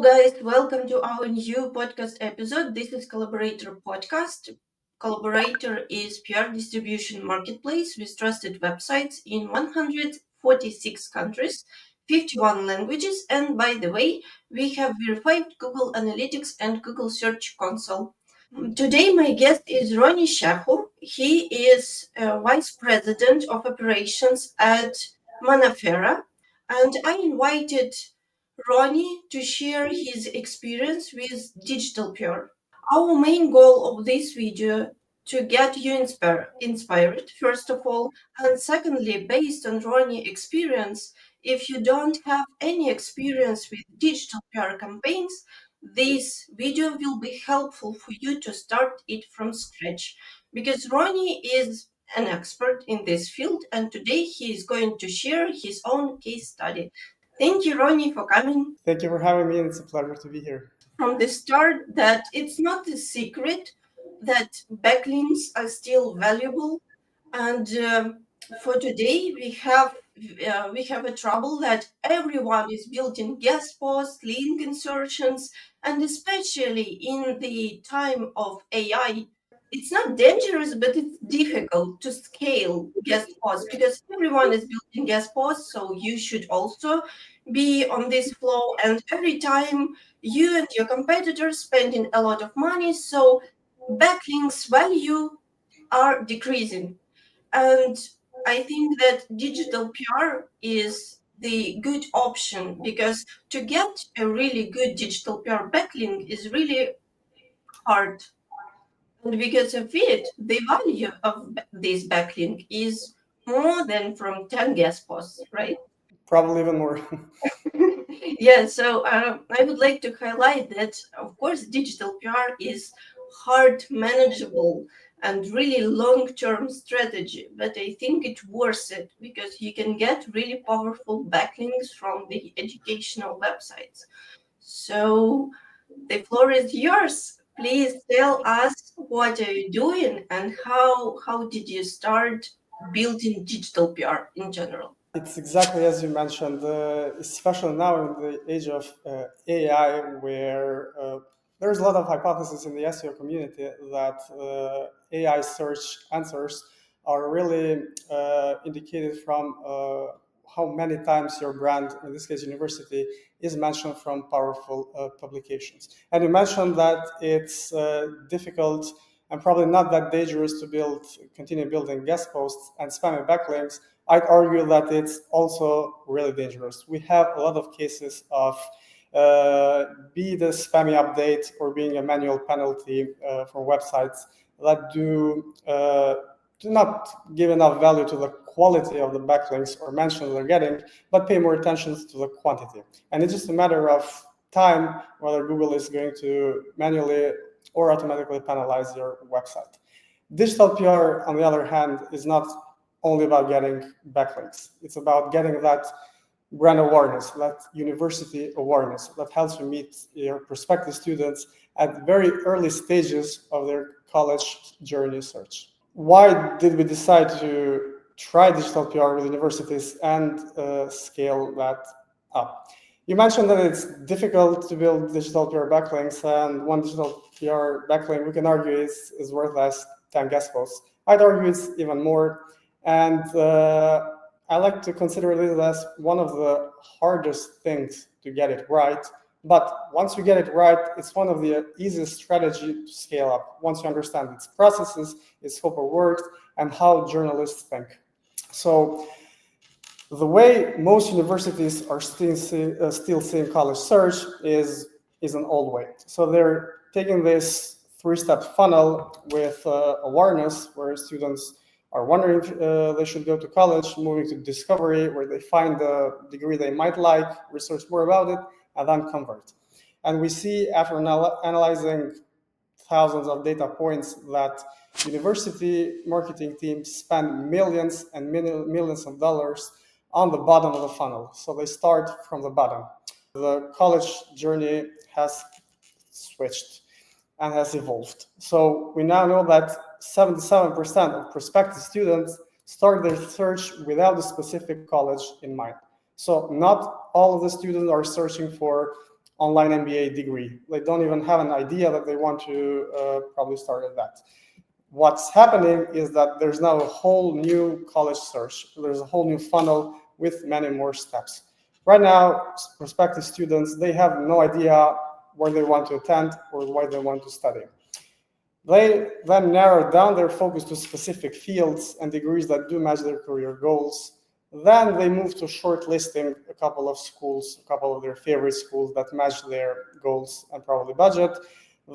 guys, welcome to our new podcast episode. This is Collaborator Podcast. Collaborator is PR distribution marketplace with trusted websites in 146 countries, 51 languages, and by the way, we have verified Google Analytics and Google Search Console. Today, my guest is Roni Shehu. He is Vice President of Operations at Manaferra, and I invited Roni to share his experience with digital PR. Our main goal of this video to get you inspired, first of all, and secondly, based on Ronnie experience, if you don't have any experience with digital PR campaigns, this video will be helpful for you to start it from scratch because Ronnie is an expert in this field and today he is going to share his own case study. Thank you, Ronnie, for coming. Thank you for having me, and it's a pleasure to be here. From the start that it's not a secret that backlinks are still valuable, and for today we have a trouble that everyone is building guest posts, link insertions, and especially in the time of AI, it's not dangerous, but it's difficult to scale guest posts because everyone is building guest posts, so you should also be on this flow. And every time you and your competitors spending a lot of money, so backlinks value are decreasing. And I think that digital PR is the good option because to get a really good digital PR backlink is really hard. And because of it, the value of this backlink is more than from 10 guest posts, right? Probably even more. Yeah, so I would like to highlight that, of course, digital PR is hard manageable and really long-term strategy, but I think it's worth it because you can get really powerful backlinks from the educational websites. So the floor is yours. Please tell us what are you doing and how did you start building digital PR in general? It's exactly as you mentioned, especially now in the age of AI, where there's a lot of hypotheses in the SEO community that AI search answers are really indicated from how many times your brand, in this case university, is mentioned from powerful publications. And you mentioned that it's difficult and probably not that dangerous to continue building guest posts and spammy backlinks. I'd argue that it's also really dangerous. We have a lot of cases of be the spammy update or being a manual penalty for websites that do not give enough value to the quality of the backlinks or mentions they're getting, but pay more attention to the quantity. And it's just a matter of time whether Google is going to manually or automatically penalize your website. Digital PR, on the other hand, is not only about getting backlinks. It's about getting that brand awareness, that university awareness that helps you meet your prospective students at very early stages of their college journey search. Why did we decide to try digital PR with universities and scale that up? You mentioned that it's difficult to build digital PR backlinks, and one digital PR backlink we can argue is worth less 10 guest posts. I'd argue it's even more. And I like to consider this as one of the hardest things to get it right. But once you get it right, it's one of the easiest strategy to scale up. Once you understand its processes, its scope of work, and how journalists think. So the way most universities are still seeing college search is an old way. So they're taking this three-step funnel with awareness, where students are wondering if they should go to college, moving to discovery, where they find the degree they might like, research more about it, and then convert. And we see, after analyzing thousands of data points, that university marketing teams spend millions and millions of dollars on the bottom of the funnel. So they start from the bottom. The college journey has switched and has evolved. So we now know that 77% of prospective students start their search without a specific college in mind. So not all of the students are searching for online MBA degree. They don't even have an idea that they want to probably start at that. What's happening is that there's now a whole new college search. There's a whole new funnel with many more steps. Right now, prospective students, they have no idea where they want to attend or where they want to study. They then narrow down their focus to specific fields and degrees that do match their career goals. Then they move to shortlisting a couple of schools, a couple of their favorite schools that match their goals and probably budget.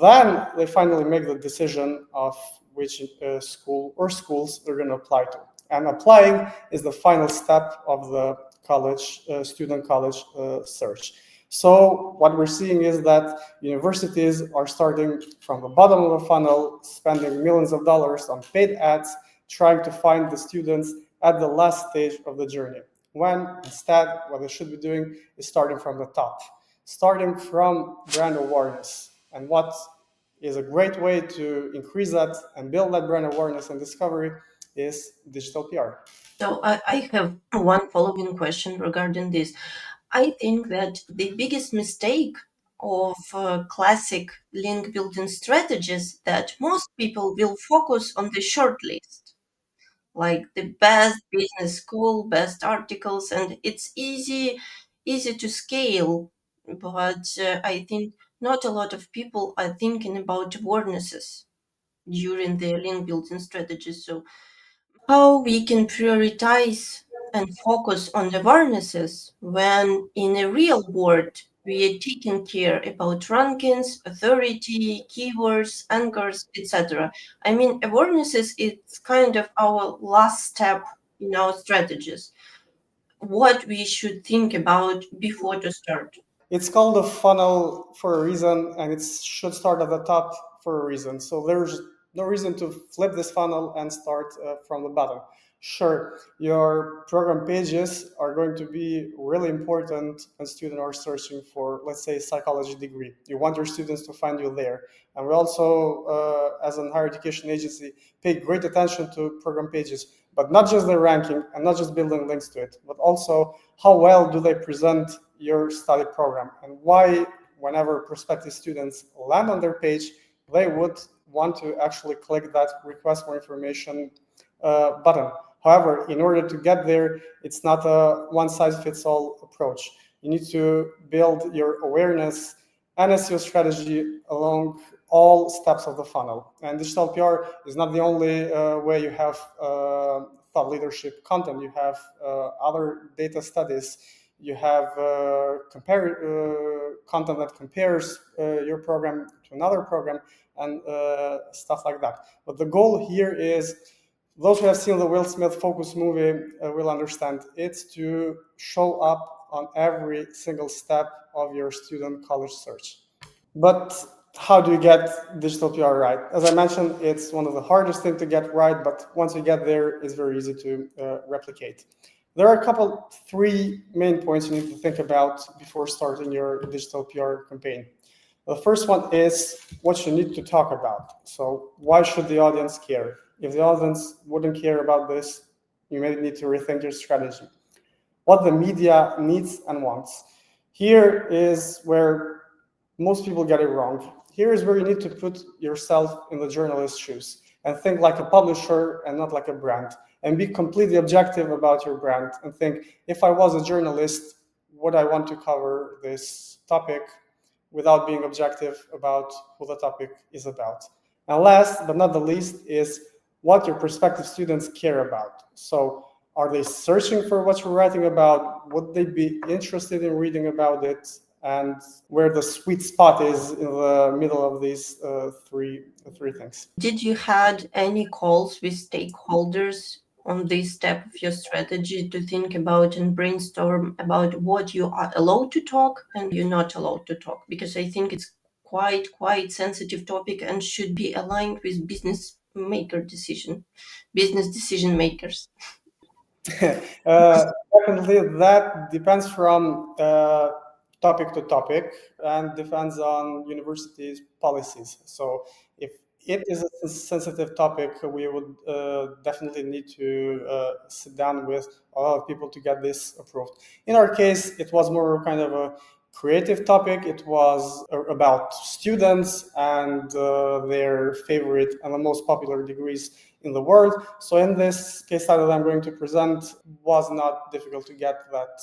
Then they finally make the decision of which school or schools they're going to apply to. And applying is the final step of the college, student college search. So what we're seeing is that universities are starting from the bottom of the funnel, spending millions of dollars on paid ads, trying to find the students at the last stage of the journey. When instead, what they should be doing is starting from the top, starting from brand awareness. And what is a great way to increase that and build that brand awareness and discovery is digital PR. So I have one following question regarding this. I think that the biggest mistake of classic link building strategies that most people will focus on the short list, like the best business school, best articles, and it's easy to scale. But I think not a lot of people are thinking about awarenesses during their link building strategies. So how we can prioritize and focus on the awarenesses when in a real world we are taking care about rankings, authority, keywords, anchors, etc. I mean, awarenesses is kind of our last step in our strategies. What we should think about before to start. It's called a funnel for a reason, and it should start at the top for a reason. So there's no reason to flip this funnel and start from the bottom. Sure, your program pages are going to be really important when students are searching for, let's say, psychology degree. You want your students to find you there. And we also, as an higher education agency, pay great attention to program pages, but not just their ranking and not just building links to it, but also how well do they present your study program and why, whenever prospective students land on their page, they would want to actually click that request for information button. However, in order to get there, it's not a one size fits all approach. You need to build your awareness and SEO strategy along all steps of the funnel. And digital PR is not the only way you have thought leadership content. You have other data studies. You have content that compares your program to another program and stuff like that. But the goal here is, those who have seen the Will Smith Focus movie will understand, it's to show up on every single step of your student college search. But how do you get digital PR right? As I mentioned, it's one of the hardest things to get right, but once you get there, it's very easy to replicate. There are three main points you need to think about before starting your digital PR campaign. The first one is what you need to talk about. So why should the audience care? If the audience wouldn't care about this, you may need to rethink your strategy. What the media needs and wants. Here is where most people get it wrong. Here is where you need to put yourself in the journalist's shoes and think like a publisher and not like a brand, and be completely objective about your brand and think, if I was a journalist, would I want to cover this topic without being objective about who the topic is about? And last but not the least is what your prospective students care about. So are they searching for what you're writing about? Would they be interested in reading about it? And where the sweet spot is in the middle of these three things. Did you had any calls with stakeholders on this step of your strategy to think about and brainstorm about what you are allowed to talk and you're not allowed to talk? Because I think it's quite sensitive topic and should be aligned with business decision makers. Definitely, that depends from topic to topic and depends on universities' policies. So, if it is a sensitive topic, we would definitely need to sit down with a lot of people to get this approved. In our case, it was more kind of a creative topic. It was about students and their favorite and the most popular degrees in the world. So in this case study that I'm going to present, was not difficult to get that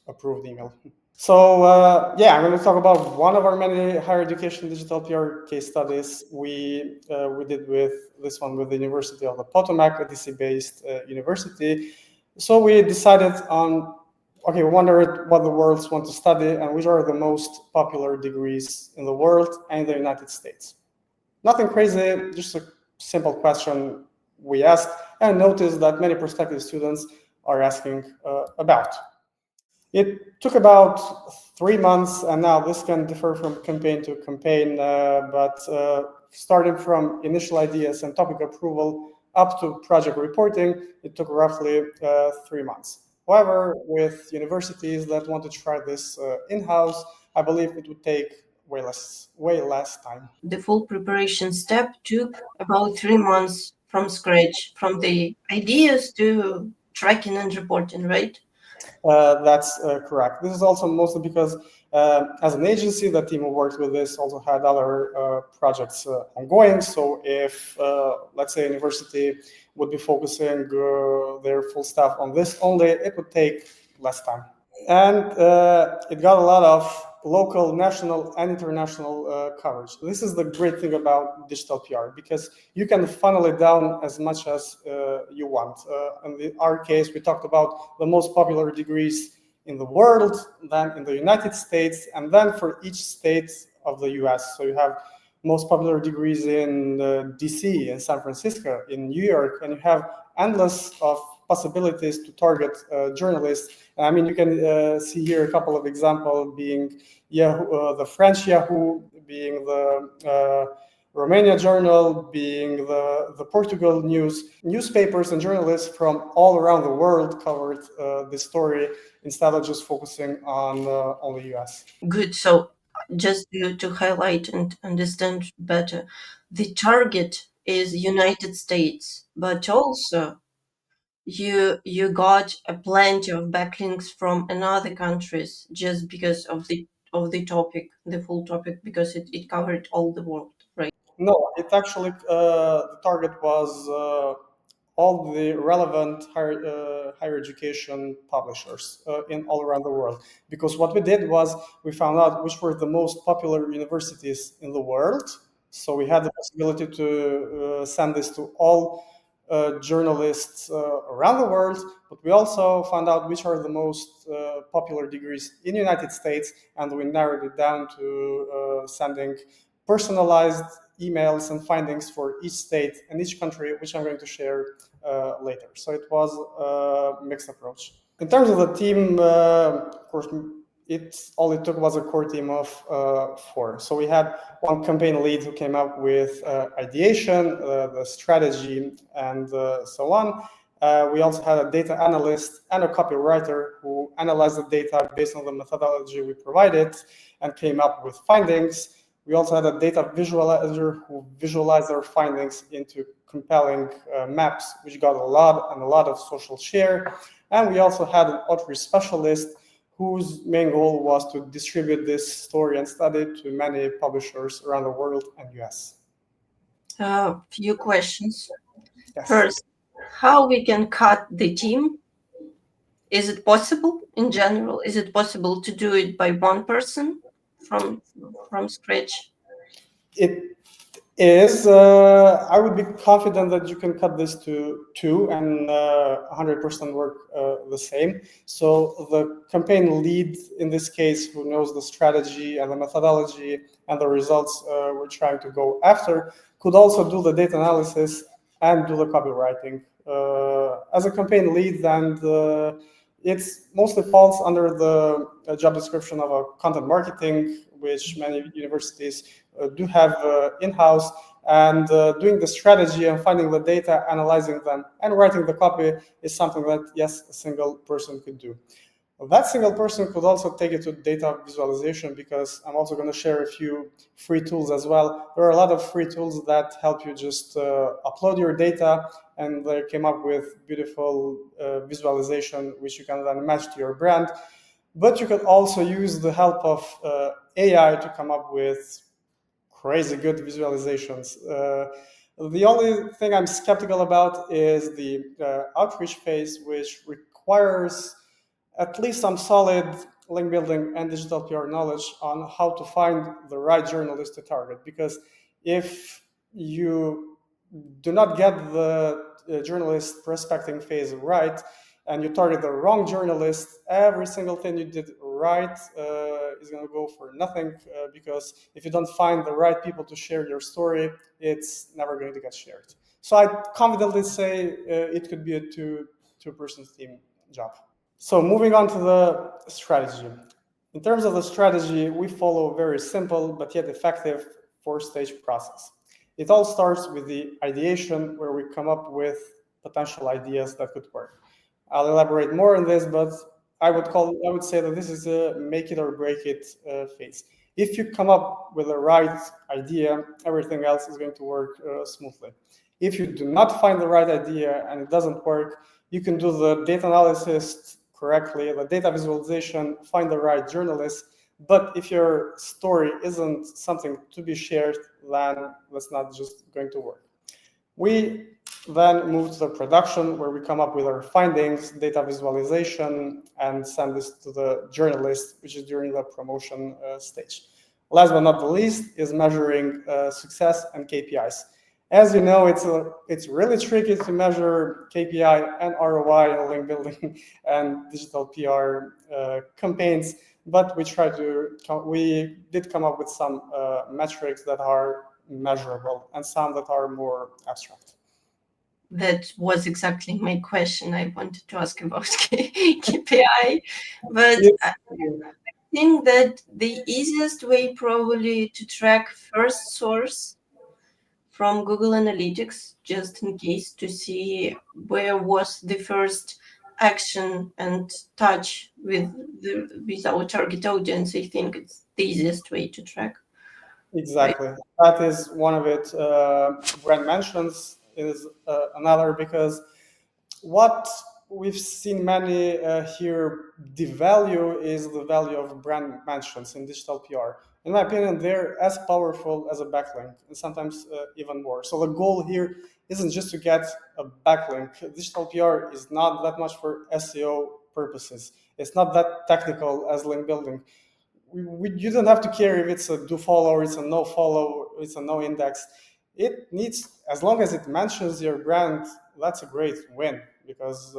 approved email. So I'm going to talk about one of our many higher education digital PR case studies. We did with this one with the University of the Potomac, a DC-based university. So we decided on, okay, we wondered what the worlds want to study and which are the most popular degrees in the world and in the United States. Nothing crazy, just a simple question we asked and noticed that many prospective students are asking about. It took about 3 months, and now this can differ from campaign to campaign, but starting from initial ideas and topic approval up to project reporting, it took roughly 3 months. However, with universities that want to try this in-house, I believe it would take way less time. The full preparation step took about 3 months from scratch, from the ideas to tracking and reporting, right? That's correct. This is also mostly because as an agency, the team who worked with this also had other projects ongoing. So if, let's say, a university would be focusing their full staff on this only, it would take less time. And it got a lot of local, national, and international coverage. This is the great thing about digital PR, because you can funnel it down as much as you want. In our case, we talked about the most popular degrees in the world, then in the United States, and then for each state of the US. So you have most popular degrees in DC, in San Francisco, in New York, and you have endless of possibilities to target journalists. I mean, you can see here a couple of examples, being Yahoo, the French Yahoo, being the Romania Journal, being the Portugal News. Newspapers and journalists from all around the world covered this story instead of just focusing on the US. Good. So just to highlight and understand better, the target is United States, but also you got a plenty of backlinks from another countries just because of the topic, the full topic, because it covered all the world, right? No, it actually the target was all the relevant higher education publishers in all around the world. Because what we did was we found out which were the most popular universities in the world. So we had the possibility to send this to all journalists around the world, but we also found out which are the most popular degrees in the United States, and we narrowed it down to sending personalized emails and findings for each state and each country, which I'm going to share later. So it was a mixed approach. In terms of the team, of course, it took was a core team of 4. So we had one campaign lead who came up with ideation, the strategy, and so on. We also had a data analyst and a copywriter who analyzed the data based on the methodology we provided and came up with findings. We also had a data visualizer who visualized our findings into compelling maps, which got a lot of social share. And we also had an outreach specialist whose main goal was to distribute this story and study to many publishers around the world and US. Few questions. Yes. First, how we can cut the team? Is it possible in general? Is it possible to do it by one person from scratch? It is. I would be confident that you can cut this to 2 and 100% work the same. So the campaign lead in this case, who knows the strategy and the methodology and the results we're trying to go after, could also do the data analysis and do the copywriting. As a campaign lead, and it's mostly falls under the job description of a content marketing, which many universities do have in-house, and doing the strategy and finding the data, analyzing them, and writing the copy is something that, yes, a single person could do. That single person could also take it to data visualization, because I'm also going to share a few free tools as well. There are a lot of free tools that help you just upload your data, and they came up with beautiful visualization, which you can then match to your brand. But you could also use the help of AI to come up with crazy good visualizations. The only thing I'm skeptical about is the outreach phase, which requires at least some solid link building and digital PR knowledge on how to find the right journalist to target. Because if you do not get the journalist prospecting phase right, and you target the wrong journalist, every single thing you did right is going to go for nothing, because if you don't find the right people to share your story, it's never going to get shared. So I confidently say it could be a two-person team job. So moving on to the strategy. In terms of the strategy, we follow a very simple but yet effective four-stage process. It all starts with the ideation, where we come up with potential ideas that could work. I'll elaborate more on this, but I would say that this is a make it or break it phase. If you come up with the right idea, everything else is going to work smoothly. If you do not find the right idea and it doesn't work, you can do the data analysis correctly, the data visualization, find the right journalist. But if your story isn't something to be shared, then that's not just going to work. We then move to the production, where we come up with our findings, data visualization, and send this to the journalist, which is during the promotion stage. Last but not the least is measuring success and KPIs. As you know, it's really tricky to measure KPI and ROI in link building and digital PR campaigns, but we did come up with some metrics that are measurable and some that are more abstract. That was exactly my question. I wanted to ask about KPI, but I think that the easiest way probably to track first source from Google Analytics, just in case, to see where was the first action and touch with our target audience. I think it's the easiest way to track. Exactly. Right. That is one of it. Brand mentions is another, because what we've seen many here devalue is the value of brand mentions in digital PR. In my opinion, they're as powerful as a backlink, and sometimes even more. So the goal here isn't just to get a backlink. Digital PR is not that much for SEO purposes. It's not that technical as link building. You don't have to care if it's a do follow or it's a no follow, it's a no index. It needs, as long as it mentions your brand, that's a great win, because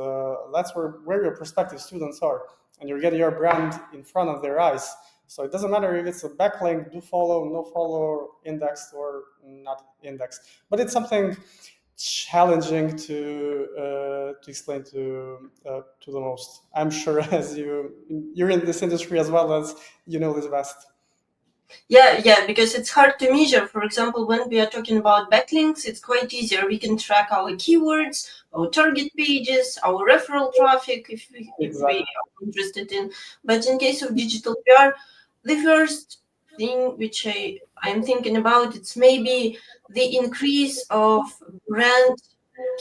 that's where your prospective students are, and you're getting your brand in front of their eyes. So it doesn't matter if it's a backlink, do follow, no follow, indexed or not indexed. But it's something challenging to explain to the most. I'm sure, as you're in this industry as well, as you know this best. Yeah, because it's hard to measure. For example, when we are talking about backlinks, it's quite easier. We can track our keywords, our target pages, our referral traffic if we are interested in. But in case of digital PR, the first thing which I'm thinking about, it's maybe the increase of brand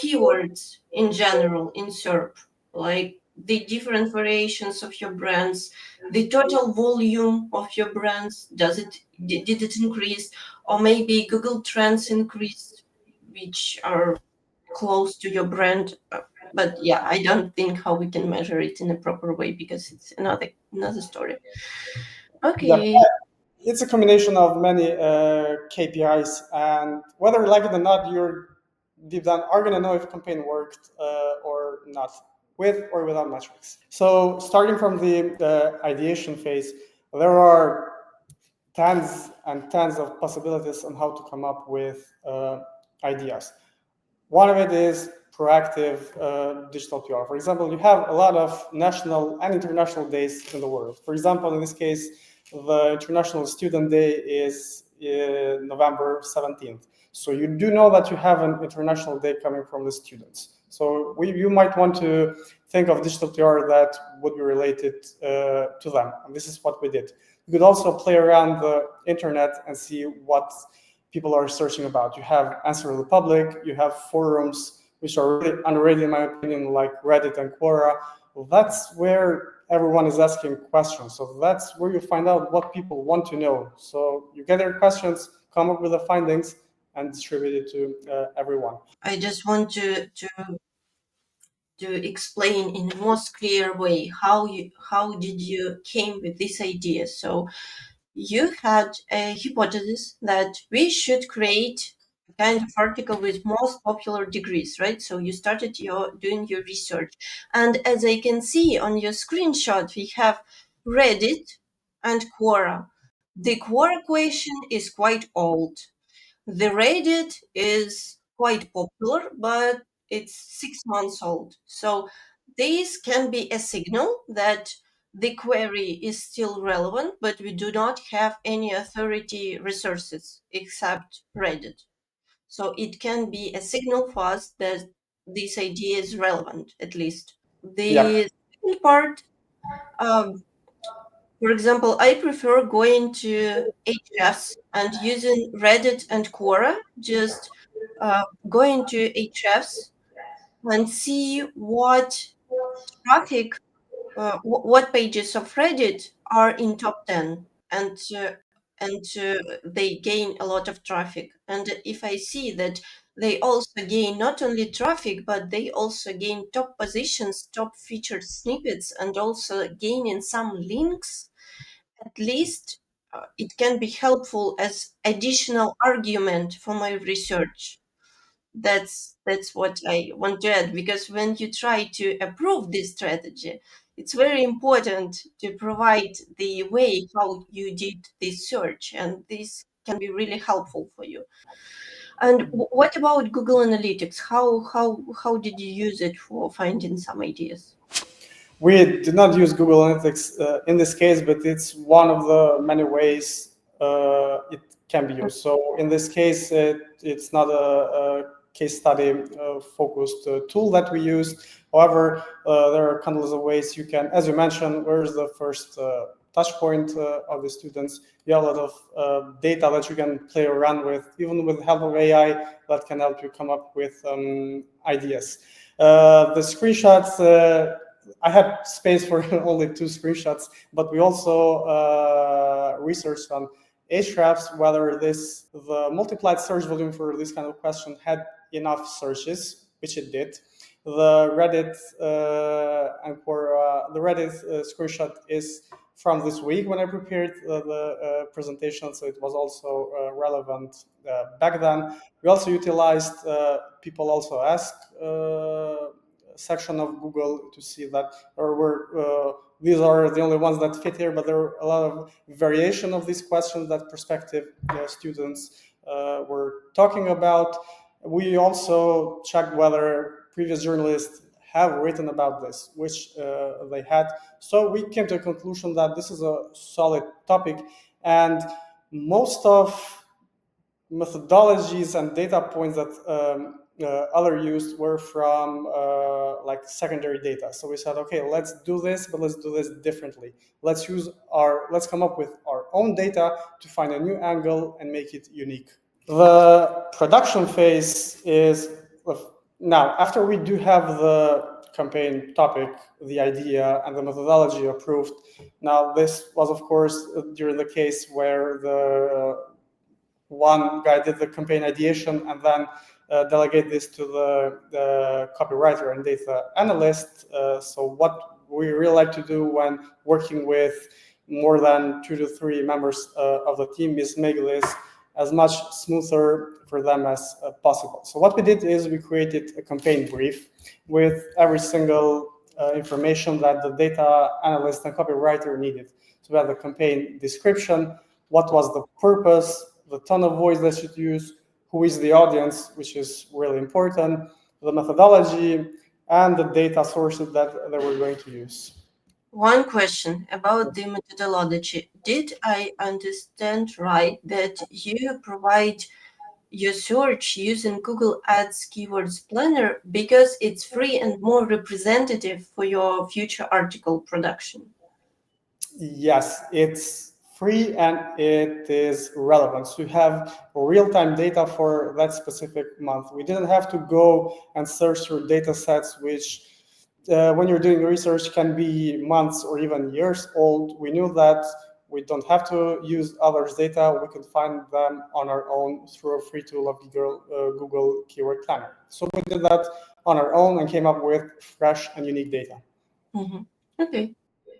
keywords in general in SERP, like the different variations of your brands, the total volume of your brands. Did it increase, or maybe Google Trends increased, which are close to your brand? But yeah, I don't think how we can measure it in a proper way, because it's another story. Yeah, Okay. it's a combination of many KPIs, and whether you like it or not, you're deep down are going to know if a campaign worked or not, with or without metrics. So starting from the ideation phase, there are tons and tons of possibilities on how to come up with ideas. One of it is proactive digital PR. For example, you have a lot of national and international days in the world. For example, in this case, the International Student Day is November 17th. So you do know that you have an international day coming from the students. So you might want to think of digital PR that would be related to them. And this is what we did. You could also play around the internet and see what people are searching about. You have Answer the Public, you have forums, which are really underrated in my opinion, like Reddit and Quora, that's where everyone is asking questions. So that's where you find out what people want to know. So you gather questions, come up with the findings, and distribute it to everyone. I just want to explain in the most clear way how did you came with this idea. So you had a hypothesis that we should create a kind of article with most popular degrees, right? So you started your doing your research, and as I can see on your screenshot, we have Reddit and Quora. The Quora question is quite old. The Reddit is quite popular, but it's 6 months old. So this can be a signal that the query is still relevant, but we do not have any authority resources except Reddit. So it can be a signal for us that this idea is relevant, at least. Yeah. The second part, um, for example, I prefer going to Ahrefs and using Reddit and Quora, just going to Ahrefs and see what traffic, what pages of Reddit are in top 10 and they gain a lot of traffic. And if I see that they also gain not only traffic, but they also gain top positions, top featured snippets, and also gaining some links, at least it can be helpful as additional argument for my research. That's what I want to add, because when you try to approve this strategy, it's very important to provide the way how you did this search, and this can be really helpful for you. And what about Google Analytics? How did you use it for finding some ideas? We did not use Google Analytics in this case, but it's one of the many ways it can be used. So in this case, it's not a case study focused tool that we used. However, there are countless of ways you can, as you mentioned, where's the first touch point of the students. You have a lot of data that you can play around with, even with the help of AI that can help you come up with ideas. The screenshots, I had space for only 2 screenshots, but we also researched on Ahrefs whether the multiplied search volume for this kind of question had enough searches, which it did. The Reddit the Reddit screenshot is from this week when I prepared the presentation, so it was also relevant back then. We also utilized people also ask section of Google to see that there were these are the only ones that fit here, but there are a lot of variation of these questions that prospective students were talking about. We also checked whether previous journalists have written about this, which they had. So we came to a conclusion that this is a solid topic, and most of methodologies and data points that other used were from like secondary data. So we said, okay, let's do this, but let's do this differently. Let's come up with our own data to find a new angle and make it unique. The production phase is now after we do have the campaign topic, the idea, and the methodology approved. Now this was, of course, during the case where the one guy did the campaign ideation and then delegate this to the copywriter and data analyst. So what we really like to do when working with more than 2 to 3 members of the team is make this as much smoother for them as possible. So what we did is we created a campaign brief with every single information that the data analyst and copywriter needed. So we have the campaign description, what was the purpose, the tone of voice that should use, who is the audience, which is really important, the methodology, and the data sources that we're going to use. One question about the methodology. Did I understand right that you provide your search using Google Ads Keywords Planner because it's free and more representative for your future article production? Yes, it's free and it is relevant. So you have real-time data for that specific month. We didn't have to go and search through data sets which when you're doing research can be months or even years old. We knew that we don't have to use others' data. We could find them on our own through a free tool of Google Keyword Planner. So we did that on our own and came up with fresh and unique data. Mm-hmm. Okay.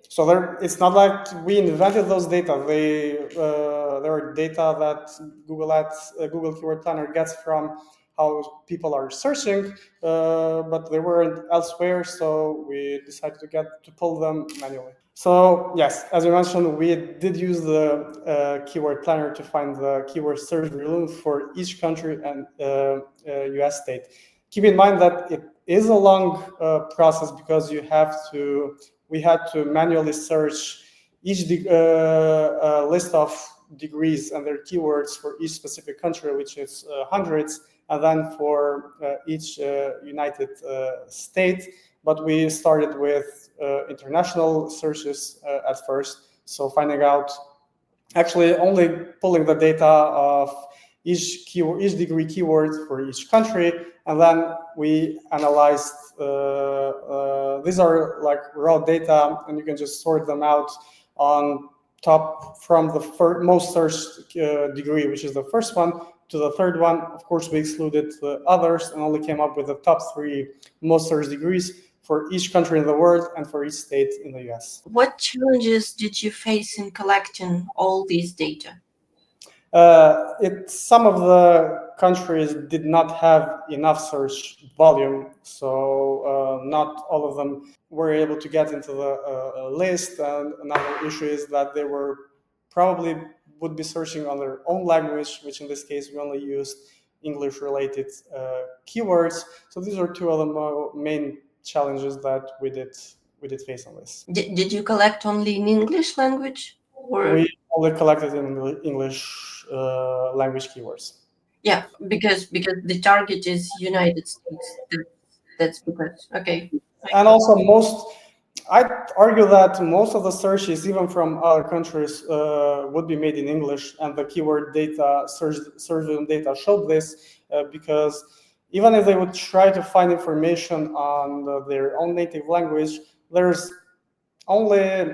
So it's not like we invented those data. There are data that Google Keyword Planner gets from how people are searching, but they weren't elsewhere. So we decided to pull them manually. So yes, as you mentioned, we did use the Keyword Planner to find the keyword search volume for each country and US state. Keep in mind that it is a long process because we had to manually search each list of degrees and their keywords for each specific country, which is hundreds, and then for each United State. But we started with international searches at first, so finding out, actually only pulling the data of each degree keyword for each country, and then we analyzed. These are like raw data, and you can just sort them out on top from the most searched degree, which is the first one, to the third one. Of course, we excluded the others and only came up with the top 3 most searched degrees for each country in the world and for each state in the US. What challenges did you face in collecting all these data? Some of the countries did not have enough search volume, so not all of them were able to get into the list. And another issue is that they probably would be searching on their own language, which in this case we only used English-related keywords. So these are 2 of the main challenges that we did face on this. Did you collect only in English language? Or? We only collected in English language keywords. Yeah, because the target is United States. That's because, okay. And also I'd argue that most of the searches, even from other countries, would be made in English, and the keyword data, search data showed this, because even if they would try to find information on their own native language, there's only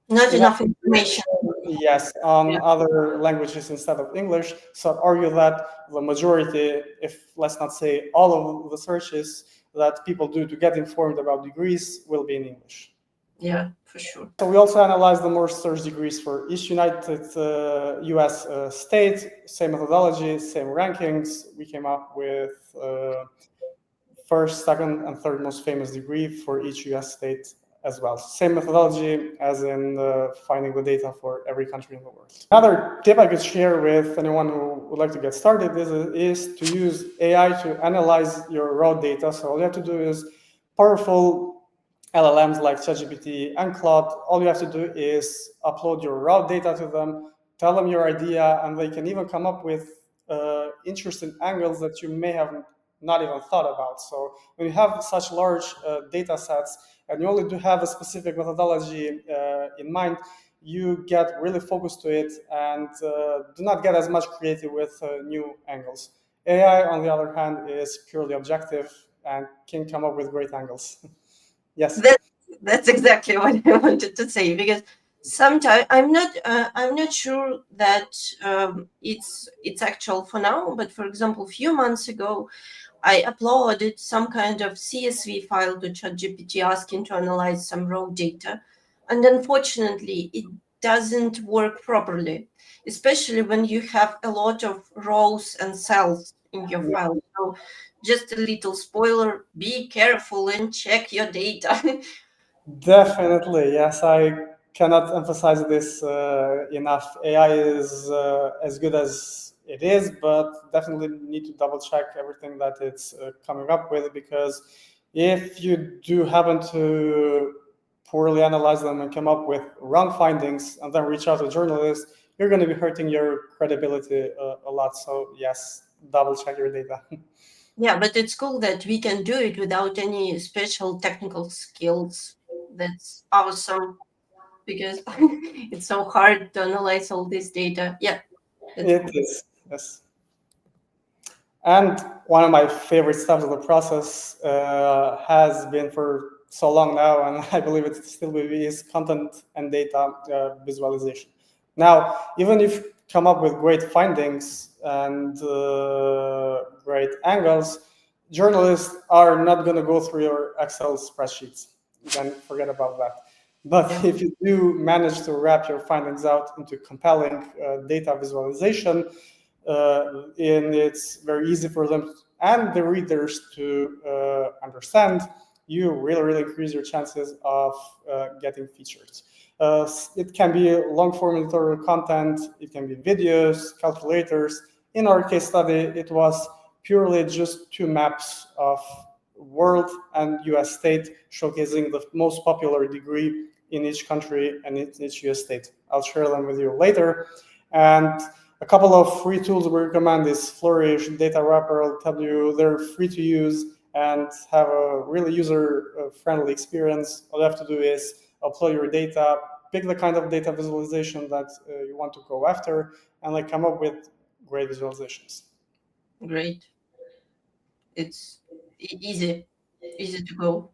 not enough information. Yes, on other languages instead of English. So I'd argue that the majority, if let's not say all of the searches that people do to get informed about degrees, will be in English. Yeah, for sure. So we also analyzed the more search degrees for each United US state, same methodology, same rankings. We came up with first, second, and third most famous degree for each US state as well. Same methodology as in finding the data for every country in the world. Another tip I could share with anyone who would like to get started is to use AI to analyze your raw data. So all you have to do is powerful LLMs like ChatGPT and Claude. All you have to do is upload your raw data to them, tell them your idea, and they can even come up with interesting angles that you may have not even thought about. So when you have such large data sets and you only do have a specific methodology in mind, you get really focused to it and do not get as much creative with new angles. AI, on the other hand, is purely objective and can come up with great angles. Yes. That's exactly what I wanted to say, because sometimes I'm not sure that it's actual for now, but for example, a few months ago, I uploaded some kind of CSV file to ChatGPT asking to analyze some raw data, and unfortunately, it doesn't work properly, especially when you have a lot of rows and cells in your file. So, just a little spoiler: be careful and check your data. Definitely, yes. I cannot emphasize this enough. AI is as good as it is, but definitely need to double check everything that it's coming up with, because if you do happen to poorly analyze them and come up with wrong findings and then reach out to journalists, you're going to be hurting your credibility a lot. So yes, double check your data. Yeah, but it's cool that we can do it without any special technical skills. That's awesome, because it's so hard to analyze all this data. Yeah, that's It cool. is, yes. And one of my favorite steps of the process has been for so long now, and I believe it still will be, is content and data visualization. Now, even if you come up with great findings and great angles, journalists are not going to go through your Excel spreadsheets. You can forget about that. But Yeah. if you do manage to wrap your findings out into compelling data visualization, and it's very easy for them and the readers to understand, you really increase your chances of getting featured. It can be long form editorial content, it can be videos, calculators. In our case study, it was purely just two maps of world and US state, showcasing the most popular degree in each country and in each US state. I'll share them with you later. And a couple of free tools we recommend is Flourish, Data Wrapper. I'll tell you they're free to use and have a really user-friendly experience. All you have to do is upload your data, pick the kind of data visualization that you want to go after, and like come up with great visualizations. Great. It's easy to go.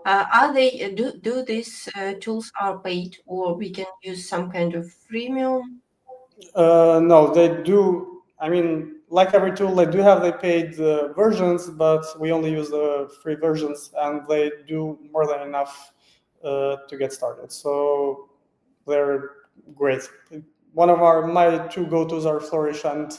Are they do these tools are paid, or we can use some kind of freemium? No, they do. I mean, like every tool, they do have the paid versions, but we only use the free versions, and they do more than enough to get started. So they're great. One of my two go-tos are Flourish and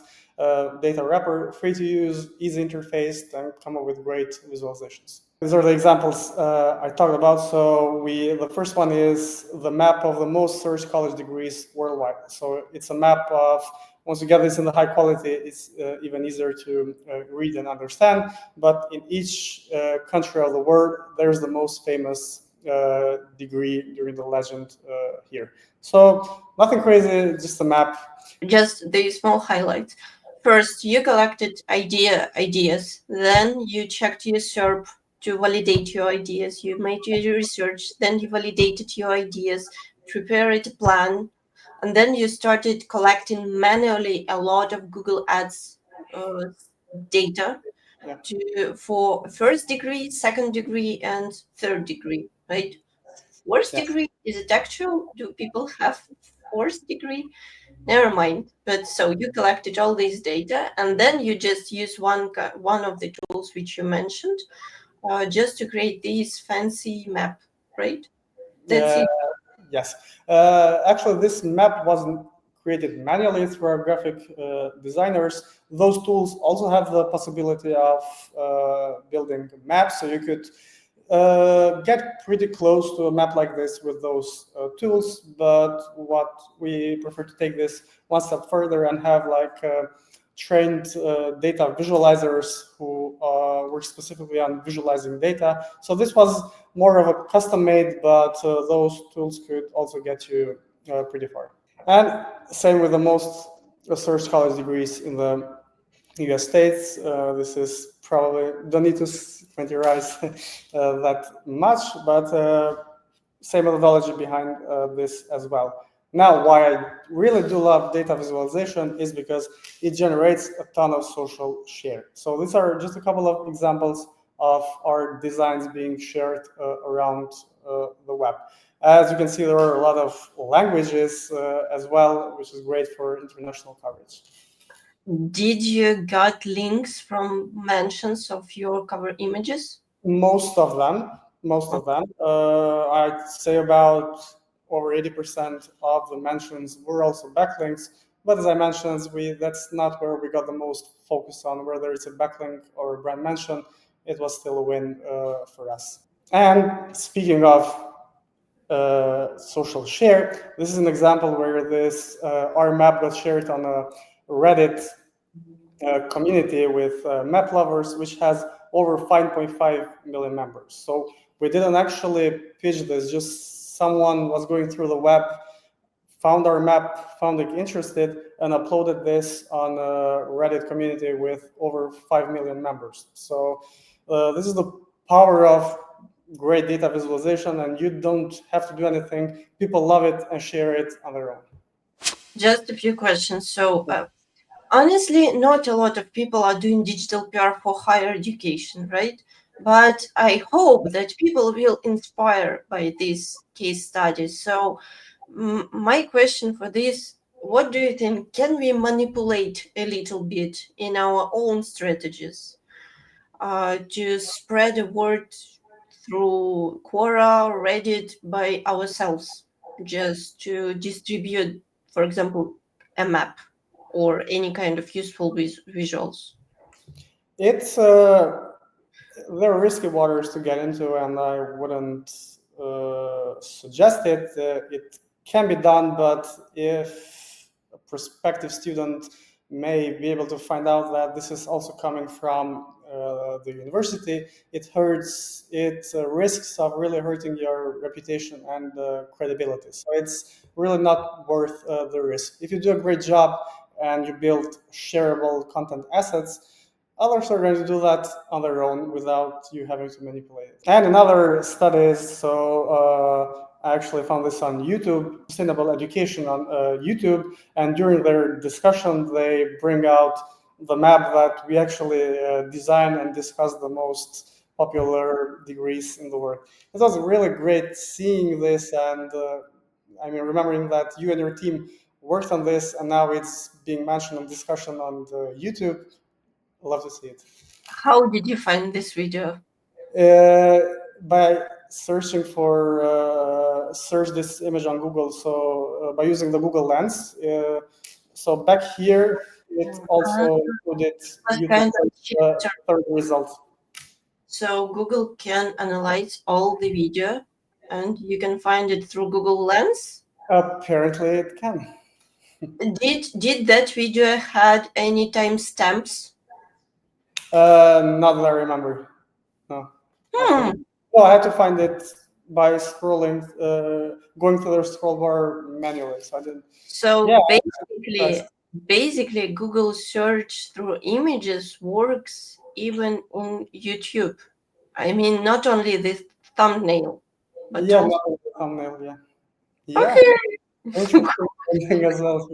Data Wrapper, free to use, easy interface, and come up with great visualizations. These are the examples I talked about. So the first one is the map of the most searched college degrees worldwide. So it's a map of, once you get this in the high quality, it's even easier to read and understand. But in each country of the world, there's the most famous degree during the legend here. So nothing crazy, just a map. Just the small highlights. First, you collected ideas. Then you checked your SERP to validate your ideas. You made your research. Then you validated your ideas, prepared a plan, and then you started collecting manually a lot of Google Ads data Yeah. for first degree, second degree, and third degree, right? Fourth Yes. degree, is it actual? Do people have fourth degree? Never mind. But so you collected all this data, and then you just use one of the tools which you mentioned, just to create this fancy map, right? That's Uh, it. yes. Actually, this map wasn't created manually through our graphic designers. Those tools also have the possibility of building maps, so you could get pretty close to a map like this with those tools. But what we prefer to take this one step further and have like trained data visualizers who work specifically on visualizing data. So this was more of a custom made, but those tools could also get you pretty far. And same with the most research college degrees in the US states. This is probably, don't need to squint your eyes that much, but same methodology behind this as well. Now, why I really do love data visualization is because it generates a ton of social share. So these are just a couple of examples of our designs being shared around the web. As you can see, there are a lot of languages as well, which is great for international coverage. Did you got links from mentions of your cover images? Most of them, most of them. I'd say about over 80% of the mentions were also backlinks. But as I mentioned, that's not where we got the most focus on. Whether it's a backlink or a brand mention, it was still a win for us. And speaking of social share, this is an example where this our map got shared on a Reddit community with map lovers, which has over 5.5 million members. So we didn't actually pitch this, just someone was going through the web, found our map, found it interested, and uploaded this on a Reddit community with over 5 million members. So this is the power of great data visualization, and you don't have to do anything. People love it and share it on their own. Just a few questions. So, honestly, not a lot of people are doing digital PR for higher education, right? But I hope that people will inspire by these case studies. So, my question for this: what do you think? Can we manipulate a little bit in our own strategies to spread the word through Quora or Reddit by ourselves, just to distribute, for example, a map or any kind of useful visuals? It's there are risky waters to get into, and I wouldn't suggest it. It can be done, but if a prospective student may be able to find out that this is also coming from the university, it hurts. It risks of really hurting your reputation and credibility. So it's really not worth the risk. If you do a great job and you build shareable content assets, others are going to do that on their own without you having to manipulate it. And in other studies, I actually found this on YouTube, sustainable education on YouTube, and during their discussion, they bring out the map that we actually design and discuss the most popular degrees in the world. It was really great seeing this, and I mean, remembering that you and your team worked on this, and now it's being mentioned in discussion on the YouTube. I love to see it. How did you find this video? By searching for search this image on Google. So by using the Google Lens. So back here, it Uh, also included what YouTube kind of filter? third result. So Google can analyze all the video and you can find it through Google Lens. Apparently, it can. Did that video had any timestamps? Not that I remember. No, Hmm. actually. No, I had to find it by scrolling, going through the scroll bar manually. So I didn't. Yeah, So that's basically Google search through images works even in YouTube. I mean, not only the thumbnail, but yeah, also not on the thumbnail. Yeah, yeah, okay. interesting thing as well.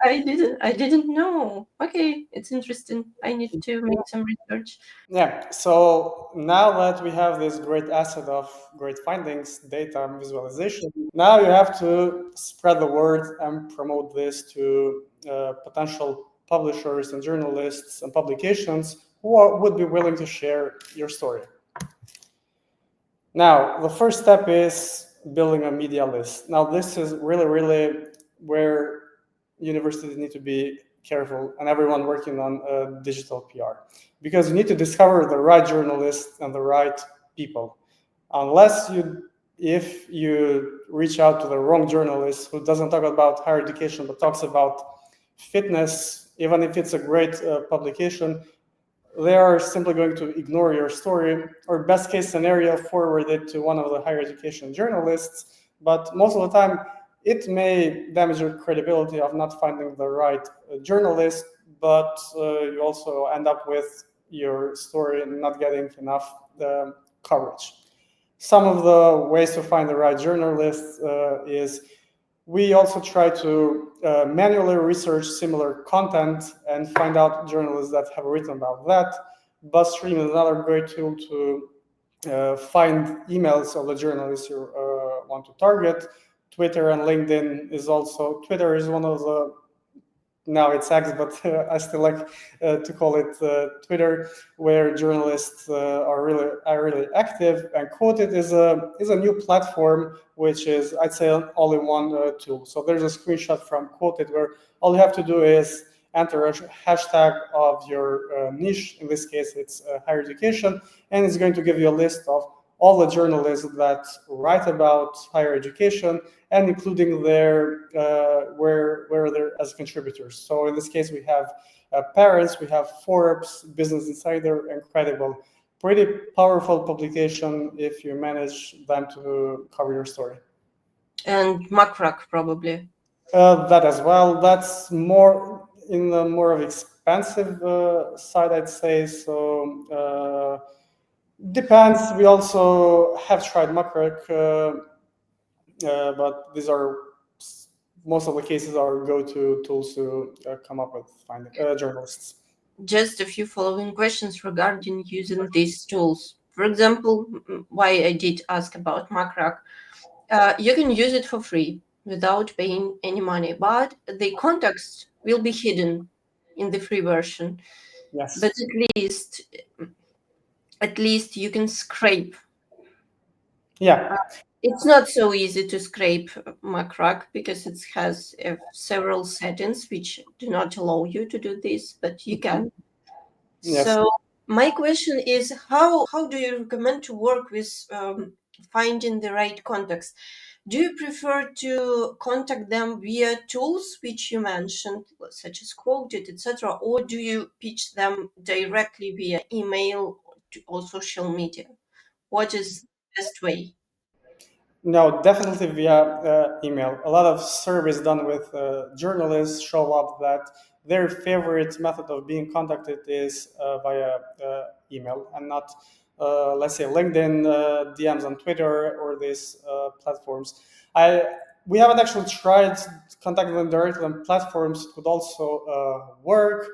I didn't know. Okay, it's interesting. I need to make some research. Yeah, so now that we have this great asset of great findings, data, and visualization, now you have to spread the word and promote this to potential publishers and journalists and publications who would be willing to share your story. Now, the first step is building a media list. Now, this is really, really where universities need to be careful and everyone working on digital PR, because you need to discover the right journalists and the right people. Unless you, if you reach out to the wrong journalist who doesn't talk about higher education but talks about fitness, even if it's a great publication, they are simply going to ignore your story, or best case scenario, forward it to one of the higher education journalists. But most of the time, it may damage your credibility of not finding the right journalist, but you also end up with your story not getting enough coverage. Some of the ways to find the right journalist is we also try to manually research similar content and find out journalists that have written about that. BuzzStream is another great tool to find emails of the journalists you want to target. Twitter and LinkedIn is also, Twitter is one of the, now it's X, but I still like to call it Twitter, where journalists are really active. And Quoted is a new platform, which is, I'd say, an all-in-one tool. So there's a screenshot from Quoted where all you have to do is enter a hashtag of your niche. In this case, it's higher education, and it's going to give you a list of all the journalists that write about higher education, and including their where they're as contributors. So in this case, we have Parents, we have Forbes, Business Insider, and Credible. Pretty powerful publication if you manage them to cover your story. And Macrack probably. That as well. That's more in the more of expensive side, I'd say. So depends. We also have tried Macrack, but these are most of the cases are go-to tools to come up with finding journalists. Just a few following questions regarding using these tools. For example, why I did ask about Macrack, you can use it for free without paying any money, but the context will be hidden in the free version. Yes. But at least you can scrape. Yeah. Uh, it's not so easy to scrape Macrack because it has several settings which do not allow you to do this, but you can. Yes. So my question is, how do you recommend to work with finding the right context? Do you prefer to contact them via tools which you mentioned, such as Quoted, etc., or do you pitch them directly via email or social media? What is the best way? No, definitely via email. A lot of surveys done with journalists show up that their favorite method of being contacted is via email and not, let's say, LinkedIn, DMs on Twitter, or these platforms. I We haven't actually tried contacting them directly on platforms. It could also work.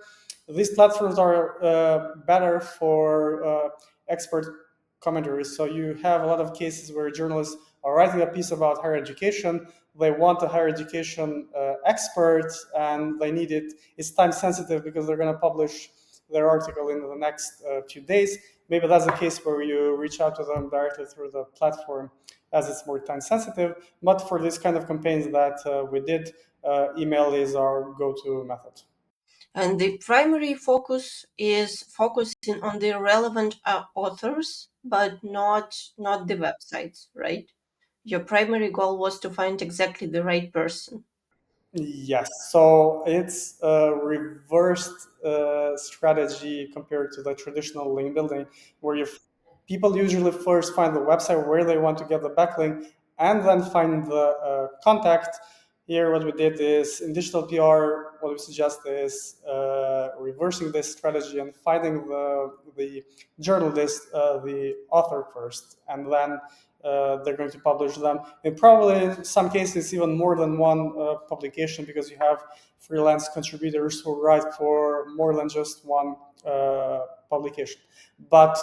These platforms are better for expert commentaries. So you have a lot of cases where journalists are writing a piece about higher education. They want a higher education expert, and they need it. It's time sensitive because they're going to publish their article in the next few days. Maybe that's the case where you reach out to them directly through the platform, as it's more time sensitive. But for this kind of campaigns that we did, email is our go-to method. And the primary focus is focusing on the relevant authors, but not the websites, right? Your primary goal was to find exactly the right person. Yes, so it's a reversed strategy compared to the traditional link building, where people usually first find the website where they want to get the backlink and then find the contact. Here, what we did is in digital PR, what we suggest is reversing this strategy and finding the journalist, the author first, and then they're going to publish them. And probably in some cases, even more than one publication, because you have freelance contributors who write for more than just one publication. But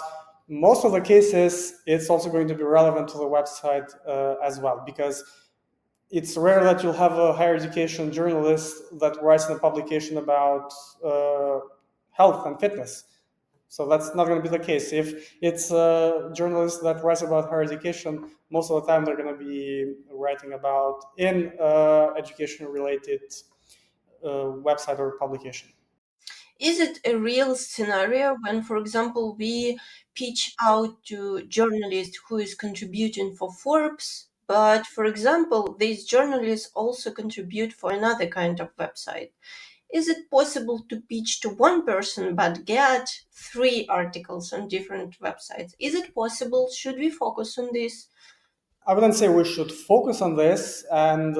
most of the cases, it's also going to be relevant to the website as well, because it's rare that you'll have a higher education journalist that writes in a publication about health and fitness. So that's not going to be the case. If it's a journalist that writes about higher education, most of the time they're going to be writing about in education related website or publication. Is it a real scenario when, for example, we pitch out to journalist who is contributing for Forbes, but for example, these journalists also contribute for another kind of website? Is it possible to pitch to one person but get three articles on different websites? Is it possible? Should we focus on this? I wouldn't say we should focus on this and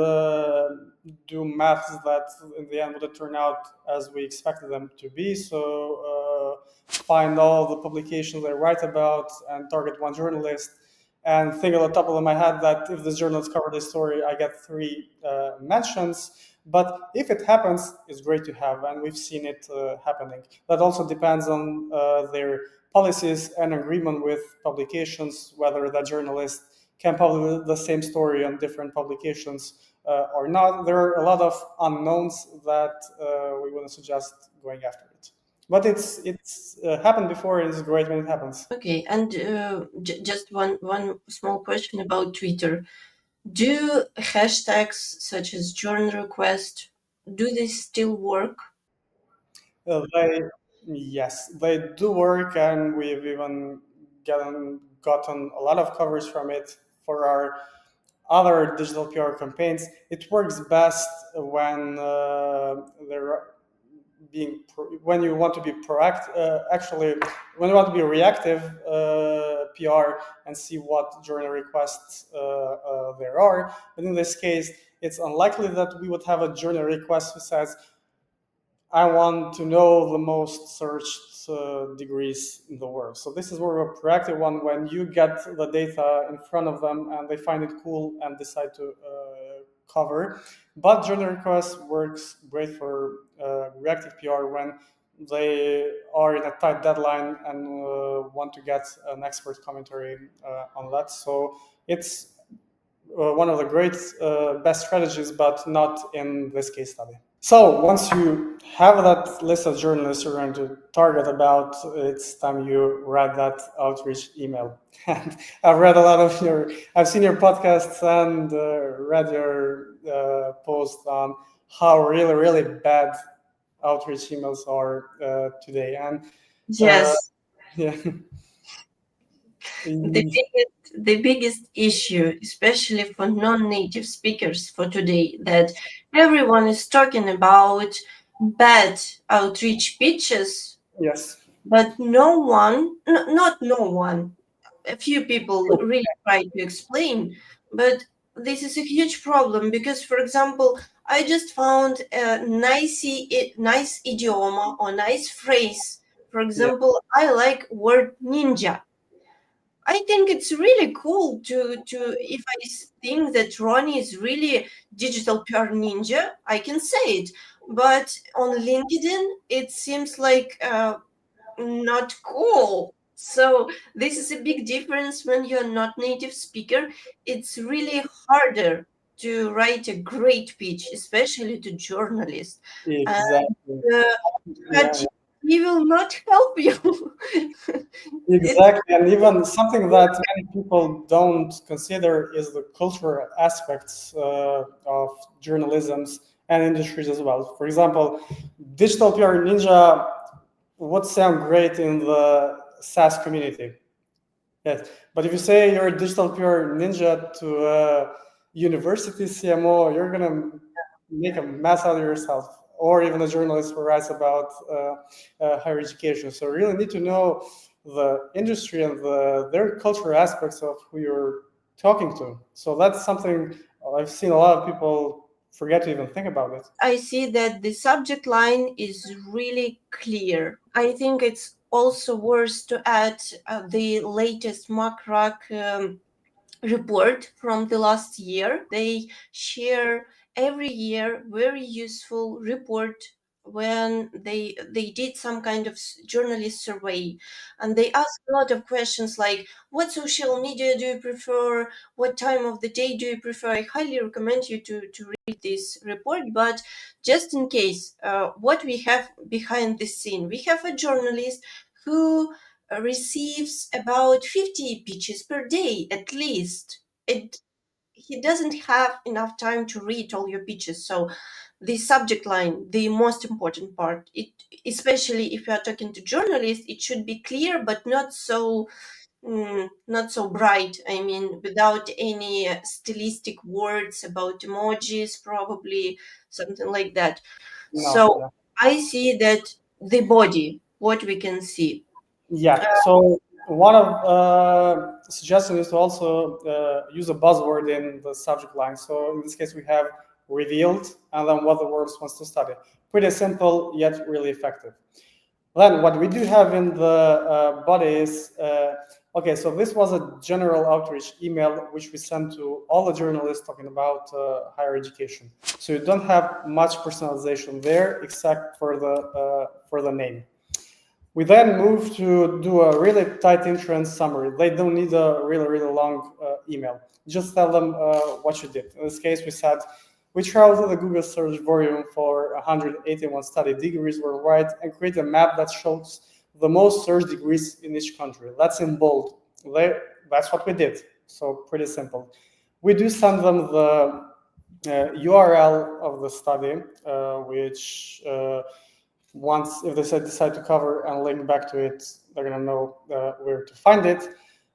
do maths that in the end would turn out as we expected them to be. So find all the publications I write about and target one journalist and think on the top of my head that if this journalist covered this story, I get three mentions. But if it happens, it's great to have, and we've seen it happening. That also depends on their policies and agreement with publications, whether that journalist can publish the same story on different publications or not. There are a lot of unknowns that we wouldn't suggest going after it. But it's happened before. It's great when it happens. Okay, and just one small question about Twitter. Do hashtags such as journal request, do they still work? They Yes, they do work, and we've even gotten a lot of coverage from it for our other digital PR campaigns. It works best when they're when you want to be proactive. Actually, when you want to be reactive PR and see what journal requests there are. But in this case, it's unlikely that we would have a journal request who says, I want to know the most searched degrees in the world. So this is more of a proactive one when you get the data in front of them and they find it cool and decide to cover. But journal request works great for reactive PR when they are in a tight deadline and want to get an expert commentary on that. So it's one of the great best strategies, but not in this case study. So once you have that list of journalists you're going to target about, it's time you write that outreach email. And I've read a lot of I've seen your podcasts and read your post on how really, really bad outreach emails are today. And Yes. yeah, The biggest issue, especially for non-native speakers for today, that everyone is talking about bad outreach pitches, yes, but not no one, a few people really try to explain, but this is a huge problem because, for example, I just found a nice idioma or nice phrase. For yeah, example, I like word ninja. I think it's really cool to if think that Roni is really digital PR ninja, I can say it. But on LinkedIn, it seems like not cool. So this is a big difference when you're not native speaker. It's really harder to write a great pitch, especially to journalists. And exactly. uh, Yeah, he will not help you. It's exactly, and even something that many people don't consider is the cultural aspects of journalisms and industries as well. For example, digital PR ninja would sound great in the SaaS community. Yes, but if you say you're a digital PR ninja to a university CMO, you're gonna make a mess out of yourself, or even a journalist who writes about higher education. So you really need to know the industry and their cultural aspects of who you're talking to. So that's something I've seen a lot of people forget to even think about it. I see that the subject line is really clear. I think it's also worth to add the latest MacRack report from the last year. They share every year very useful report when they did some kind of journalist survey, and they ask a lot of questions like what social media do you prefer, what time of the day do you prefer. I highly recommend you to read this report. But just in case, what we have behind the scene, we have a journalist who receives about 50 pitches per day at least. it he doesn't have enough time to read all your pitches. So the subject line, the most important part, it, especially if you are talking to journalists, it should be clear but not so not so bright. I mean, without any stylistic words about emojis, probably something like that. No, So yeah. I see that the body, what we can see. Yeah. So one of suggestion is to also use a buzzword in the subject line. So in this case, we have revealed and then what the world wants to study. Pretty simple yet really effective. Then what we do have in the body is okay. So this was a general outreach email which we sent to all the journalists talking about higher education. So you don't have much personalization there except for the name. We then move to do a really tight insurance summary. They don't need a really, really long email. Just tell them what you did. In this case, we said, we traveled to the Google search volume for 181 study degrees worldwide and create a map that shows the most search degrees in each country. That's in bold. That's what we did. So pretty simple. We do send them the URL of the study, which once if they decide to cover and link back to it, they're gonna know where to find it.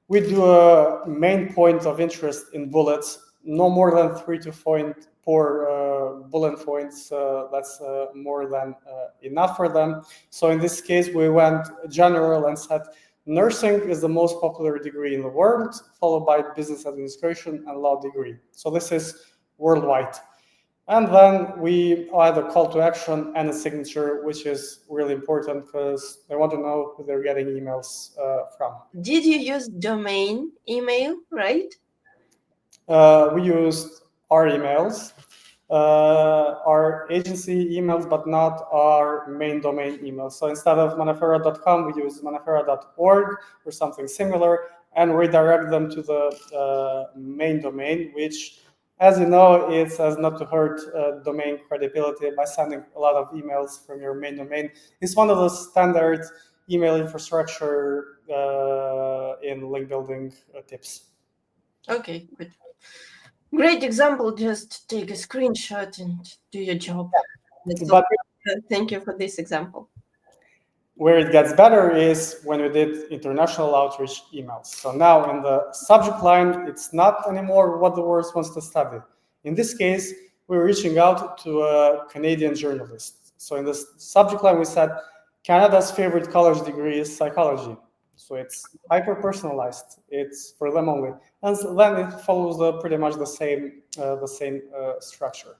We do a main point of interest in bullets, no more than 3 to 4 bullet points. That's more than enough for them. So in this case, we went general and said nursing is the most popular degree in the world, followed by business administration and law degree. So this is worldwide. And then we add a call to action and a signature, which is really important because they want to know who they're getting emails from. Did you use domain email, right? We used our emails. our agency emails, but not our main domain emails. So instead of manaferra.com, we use manaferra.org or something similar and redirect them to the main domain, which, as you know, it says not to hurt domain credibility by sending a lot of emails from your main domain. It's one of the standard email infrastructure in link building tips. Okay, good. Great example. Just take a screenshot and do your job. That's all. But Thank you for this example. where it gets better is when we did international outreach emails. So now in the subject line, it's not anymore what the world wants to study. In this case, we're reaching out to a Canadian journalist. So in the subject line, we said Canada's favorite college degree is psychology. So it's hyper personalized. It's for them only, and then it follows pretty much the same structure.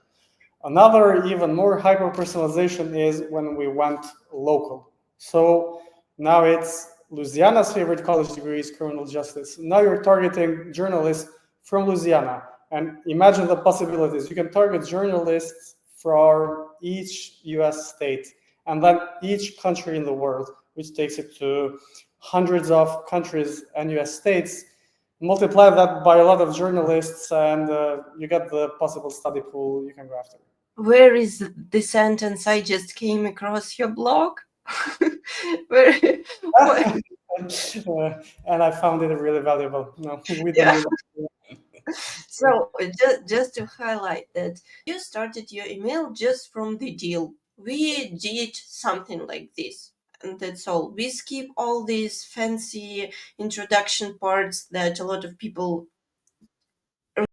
Another even more hyper personalization is when we went local. So now it's Louisiana's favorite college degree is criminal justice. Now you're targeting journalists from Louisiana. And imagine the possibilities. You can target journalists from each US state and then each country in the world, which takes it to hundreds of countries and US states. Multiply that by a lot of journalists, and you get the possible study pool you can go after. Where is the sentence I just came across your blog? Where, And I found it really valuable. No, we don't yeah. do that. So just to highlight that you started your email just from the deal. We did something like this, and that's all. We skip all these fancy introduction parts that a lot of people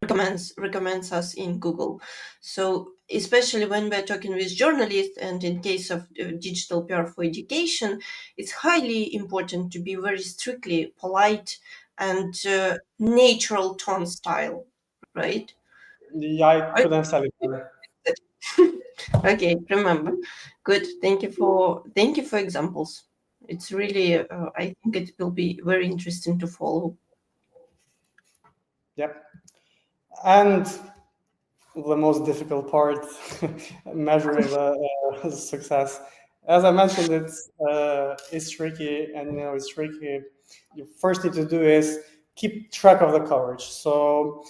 recommends us in Google. So especially when we're talking with journalists, and in case of digital PR for education, it's highly important to be very strictly polite and natural tone style, right? Yeah, I couldn't sell it better. Okay, remember. Good. Thank you for examples. It's really I think it will be very interesting to follow. Yep. And the most difficult part, measuring the success. As I mentioned, it's tricky, and it's tricky. You first need to do is keep track of the coverage. So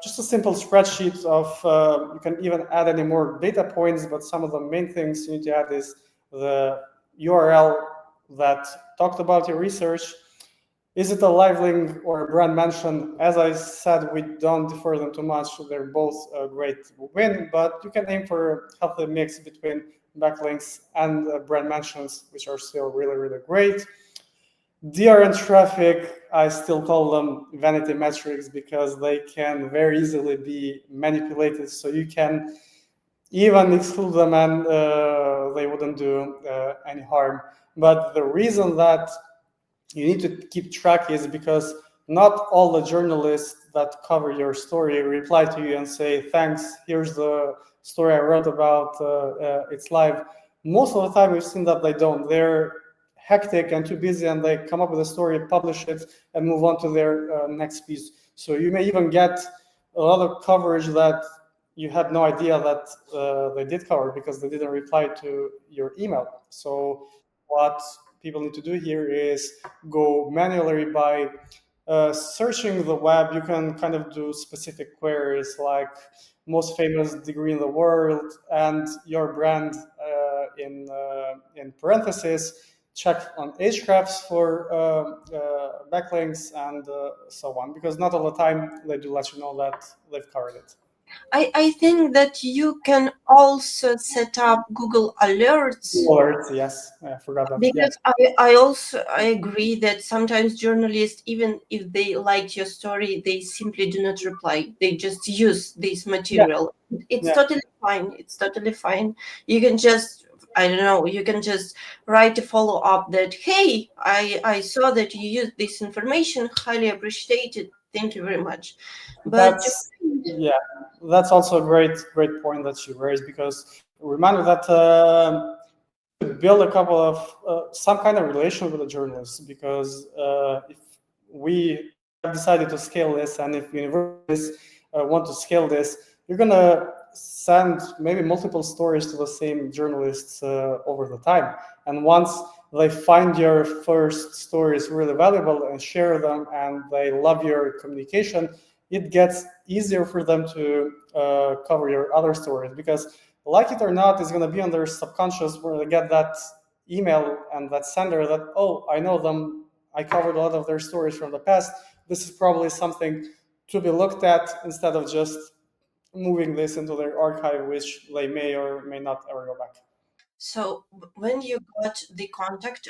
just a simple spreadsheet of you can even add any more data points, but some of the main things you need to add is the URL that talked about your research. Is it a live link or a brand mention? As I said, we don't defer them too much. They're both a great win, but you can aim for a healthy mix between backlinks and brand mentions, which are still really, really great. DRM traffic, I still call them vanity metrics because they can very easily be manipulated. So you can even exclude them and they wouldn't do any harm. But the reason that you need to keep track is because not all the journalists that cover your story reply to you and say, thanks, here's the story I wrote about, it's live. Most of the time we've seen that they don't. They're hectic and too busy, and they come up with a story, publish it, and move on to their next piece. So you may even get a lot of coverage that you had no idea that they did cover because they didn't reply to your email. So what people need to do here is go manually by searching the web. You can kind of do specific queries like most famous degree in the world and your brand in parentheses. Check on Ahrefs for backlinks and so on, because not all the time they do let you know that they've covered it. I think that you can also set up Google Alerts. Alerts, yes, I forgot that. Yeah. Because I agree that sometimes journalists, even if they liked your story, they simply do not reply. They just use this Yeah, material. It's yeah. totally fine. It's totally fine. You can just, I don't know, you can just write a follow up that, hey, I saw that you used this information. Highly appreciated. Thank you very much. But That's yeah, that's also a great point that you raised, because remember that you need to build a couple of some kind of relation with the journalists, because if we have decided to scale this and if universities want to scale this, you're gonna send maybe multiple stories to the same journalists over the time. And once they find your first stories really valuable and share them, and they love your communication, it gets easier for them to cover your other stories, because like it or not, it's going to be on their subconscious where they get that email and that sender that, oh, I know them, I covered a lot of their stories from the past, this is probably something to be looked at, instead of just moving this into their archive, which they may or may not ever go back. So when you got the contact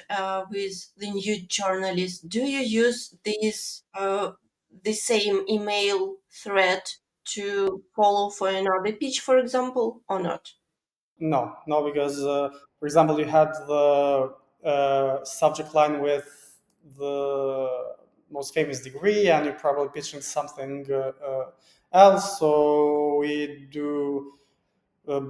with the new journalist, do you use this the same email thread to follow for another pitch, for example, or not? No, no, because for example, you had the subject line with the most famous degree, and you're probably pitching something else. So we do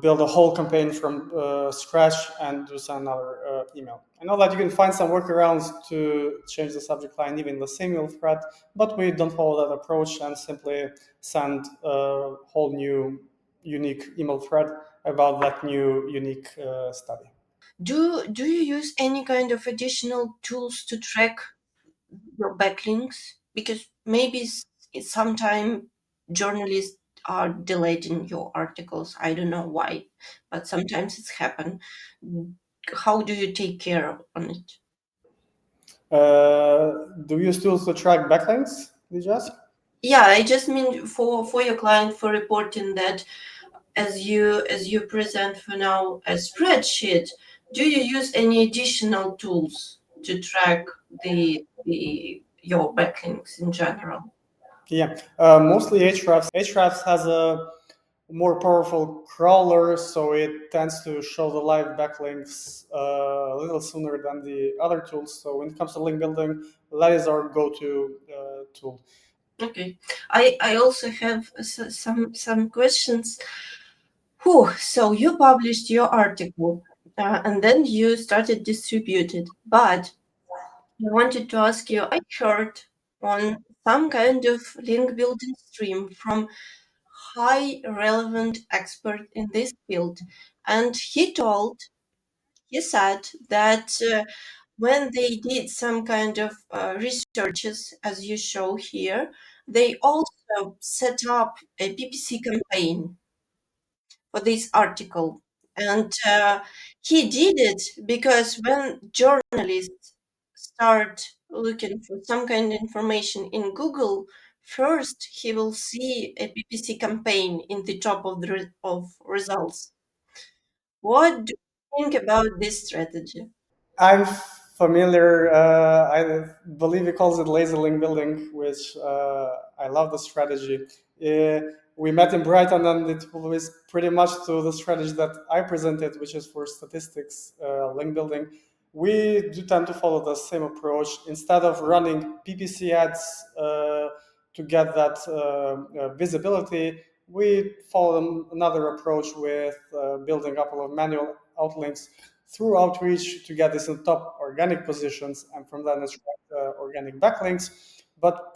build a whole campaign from scratch and do some another email. I know that you can find some workarounds to change the subject line, even the same email thread, but we don't follow that approach and simply send a whole new unique email thread about that new unique study. Do you use any kind of additional tools to track your backlinks? Because maybe sometime journalists are deleting your articles. I don't know why, but sometimes it's happened. How do you take care on it? Do you use tools to track backlinks? Did you ask? Yeah, I just mean for your client for reporting that as you present for now a spreadsheet, do you use any additional tools to track the your backlinks in general? Yeah, mostly Ahrefs. Ahrefs has a more powerful crawler, so it tends to show the live backlinks a little sooner than the other tools. So when it comes to link building, that is our go-to tool. Okay, I also have some questions. Whew, so you published your article, and then you started distributed. But I wanted to ask you, I heard on some kind of link building stream from high relevant expert in this field, and he said that when they did some kind of researches, as you show here, they also set up a PPC campaign for this article. And he did it because when journalists start looking for some kind of information in Google, first he will see a PPC campaign in the top of of results. What do you think about this strategy? I'm familiar. I believe he calls it lazy link building, which I love the strategy. We met in Brighton, and it was pretty much to the strategy that I presented, which is for statistics link building. We do tend to follow the same approach. Instead of running PPC ads to get that visibility, we follow another approach with building a couple of manual outlinks through outreach to get this in top organic positions, and from then extract organic backlinks. But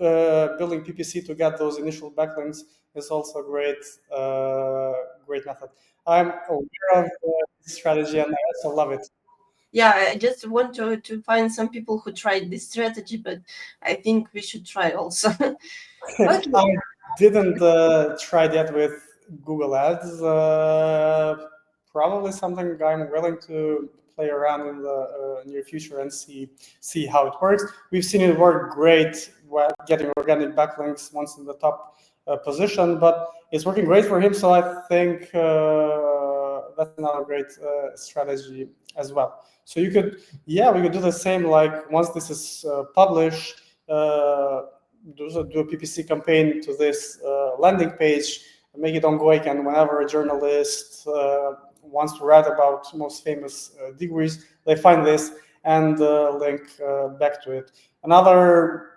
building PPC to get those initial backlinks is also a great method. I'm aware of this strategy, and I also love it. Yeah, I just want to find some people who tried this strategy, but I think we should try also. Okay. I didn't try that with Google Ads. Probably something I'm willing to play around in the near future and see how it works. We've seen it work great while getting organic backlinks once in the top position, but it's working great for him. So I think that's another great strategy as well. So you could, yeah, we could do the same. Like once this is published. Do a PPC campaign to this landing page, make it ongoing, and whenever a journalist wants to write about most famous degrees, they find this and link back to it. Another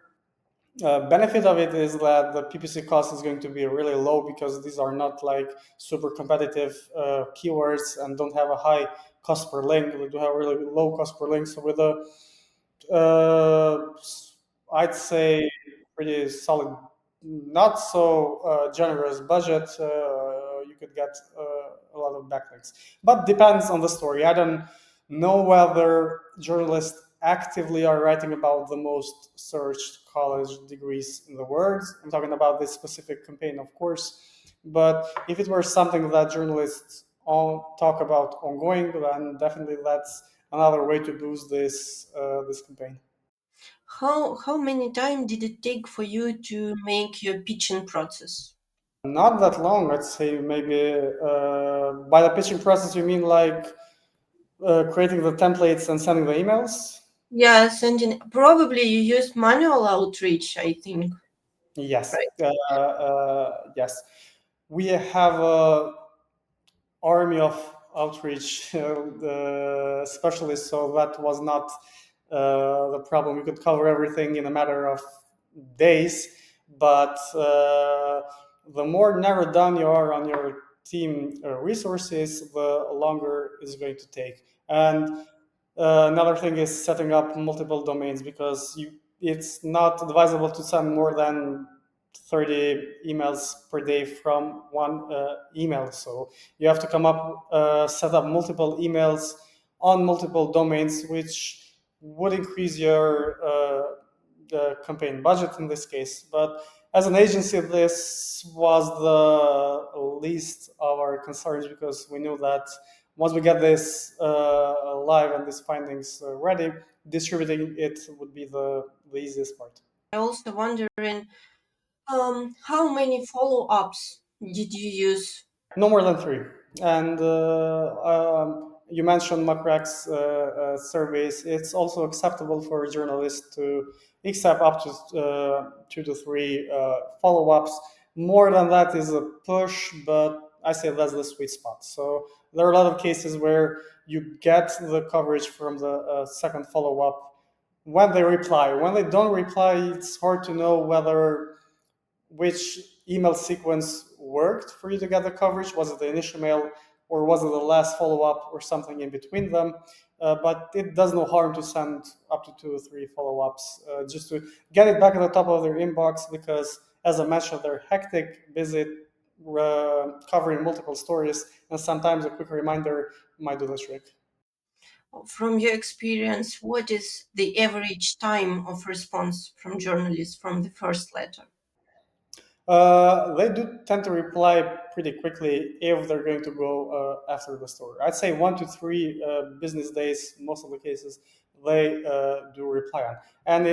benefit of it is that the PPC cost is going to be really low, because these are not like super competitive keywords and don't have a high cost per link. They do have really low cost per link. So with a uh, I'd say pretty solid, not so generous budget. You could get a lot of backlinks. But depends on the story. I don't know whether journalists actively are writing about the most searched college degrees in the world. I'm talking about this specific campaign, of course. But if it were something that journalists all talk about ongoing, then definitely that's another way to boost this campaign. How many time did it take for you to make your pitching process? Not that long, I'd say maybe by the pitching process, you mean like creating the templates and sending the emails? Yeah, sending probably you used manual outreach, I think, Yes. right? Yes. We have a army of outreach specialists, so that was not the problem. We could cover everything in a matter of days, but the more narrowed down you are on your team resources, the longer it's going to take. And another thing is setting up multiple domains because it's not advisable to send more than 30 emails per day from one email. So you have to come up, set up multiple emails on multiple domains, which would increase your the campaign budget in this case. But as an agency, this was the least of our concerns because we knew that once we get this live and these findings ready, distributing it would be the easiest part. I also wondering how many follow-ups did you use? No more than three. And you mentioned Macrack's surveys. It's also acceptable for journalists to accept up to 2 to 3 follow-ups. More than that is a push, but I say that's the sweet spot. So there are a lot of cases where you get the coverage from the second follow-up when they reply. When they don't reply, it's hard to know whether which email sequence worked for you to get the coverage. Was it the initial mail or was it the last follow up or something in between them? But it does no harm to send up to 2 or 3 follow ups just to get it back at the top of their inbox because, as I mentioned, they're hectic, busy, covering multiple stories, and sometimes a quick reminder might do the trick. From your experience, what is the average time of response from journalists from the first letter? They do tend to reply pretty quickly if they're going to go after the story. I'd say 1 to 3 business days, most of the cases, they do reply on. And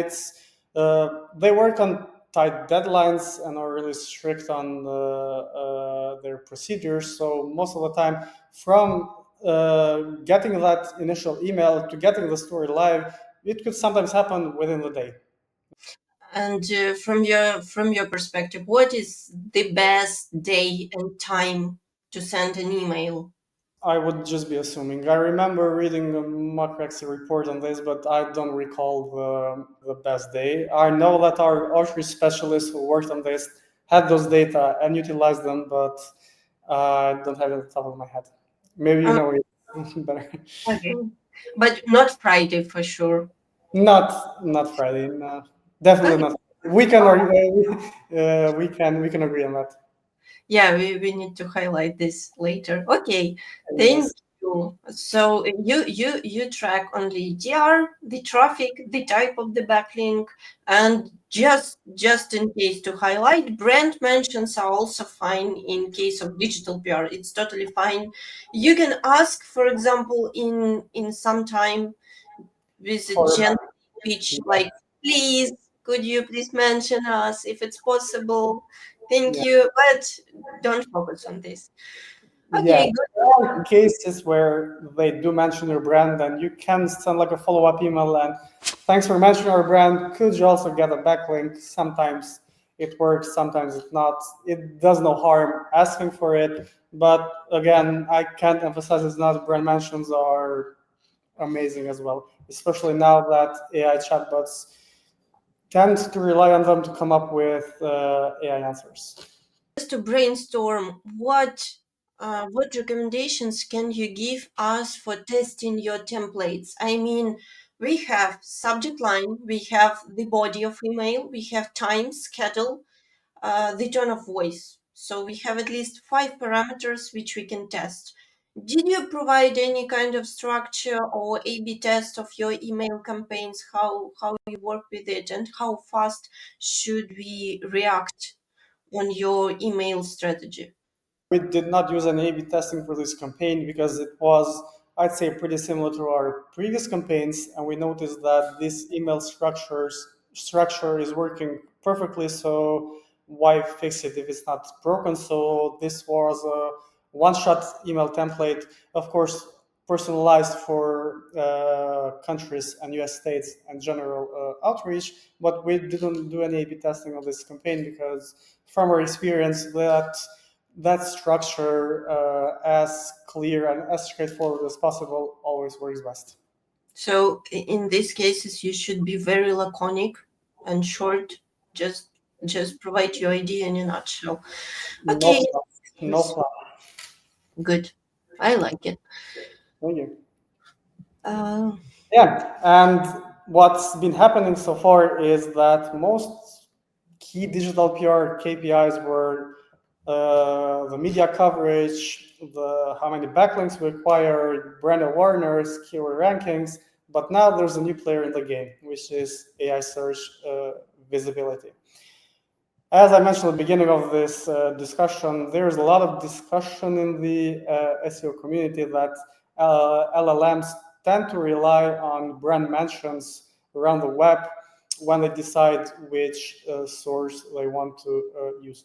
they work on tight deadlines and are really strict on their procedures. So most of the time, from getting that initial email to getting the story live, it could sometimes happen within the day. And from your perspective, what is the best day and time to send an email? I would just be assuming. I remember reading a Macrexy report on this, but I don't recall the best day. I know that our archery specialists who worked on this had those data and utilized them, but I don't have it at the top of my head. Maybe you Uh, know it better. okay, but not Friday for sure. Not Friday. No, definitely Okay. not. We can we can agree on that. Yeah, we need to highlight this later. Okay, thank Yes. you. So you track only DR, the traffic, the type of the backlink, and just in case to highlight, brand mentions are also fine in case of digital PR. It's totally fine. You can ask, for example, in some time with a For gentle pitch like, please, could you please mention us if it's possible? Thank yeah. you, but don't focus on this. Yeah, Okay, good. there are cases where they do mention your brand, and you can send like a follow up email and thanks for mentioning our brand. Could you also get a backlink? Sometimes it works, sometimes it's not. It does no harm asking for it, but again, I can't emphasize it's not brand mentions are amazing as well, especially now that AI chatbots tend to rely on them to come up with AI answers. Just to brainstorm, what recommendations can you give us for testing your templates? I mean, we have subject line, we have the body of email, we have time, schedule, the tone of voice. So we have at least 5 parameters which we can test. Did you provide any kind of structure or A/B test of your email campaigns, how you work with it, and how fast should we react on your email strategy? We did not use an A/B testing for this campaign because it was, I'd say, pretty similar to our previous campaigns, and we noticed that this email structure is working perfectly. So why fix it if it's not broken? So this was a one-shot email template, of course, personalized for countries and U.S. states and general outreach. But we didn't do any A/B testing on this campaign because, from our experience, that structure, as clear and as straightforward as possible, always works best. So in these cases, you should be very laconic and short. Just just provide your idea in a nutshell. No Okay, plan. No yes, plan. good. I like it. Thank you. Uh, Yeah, and what's been happening so far is that most key digital PR KPIs were the media coverage, the how many backlinks we acquired, brand awareness, keyword rankings. But now there's a new player in the game, which is AI search visibility. As I mentioned at the beginning of this discussion, there's a lot of discussion in the SEO community that LLMs tend to rely on brand mentions around the web when they decide which source they want to use.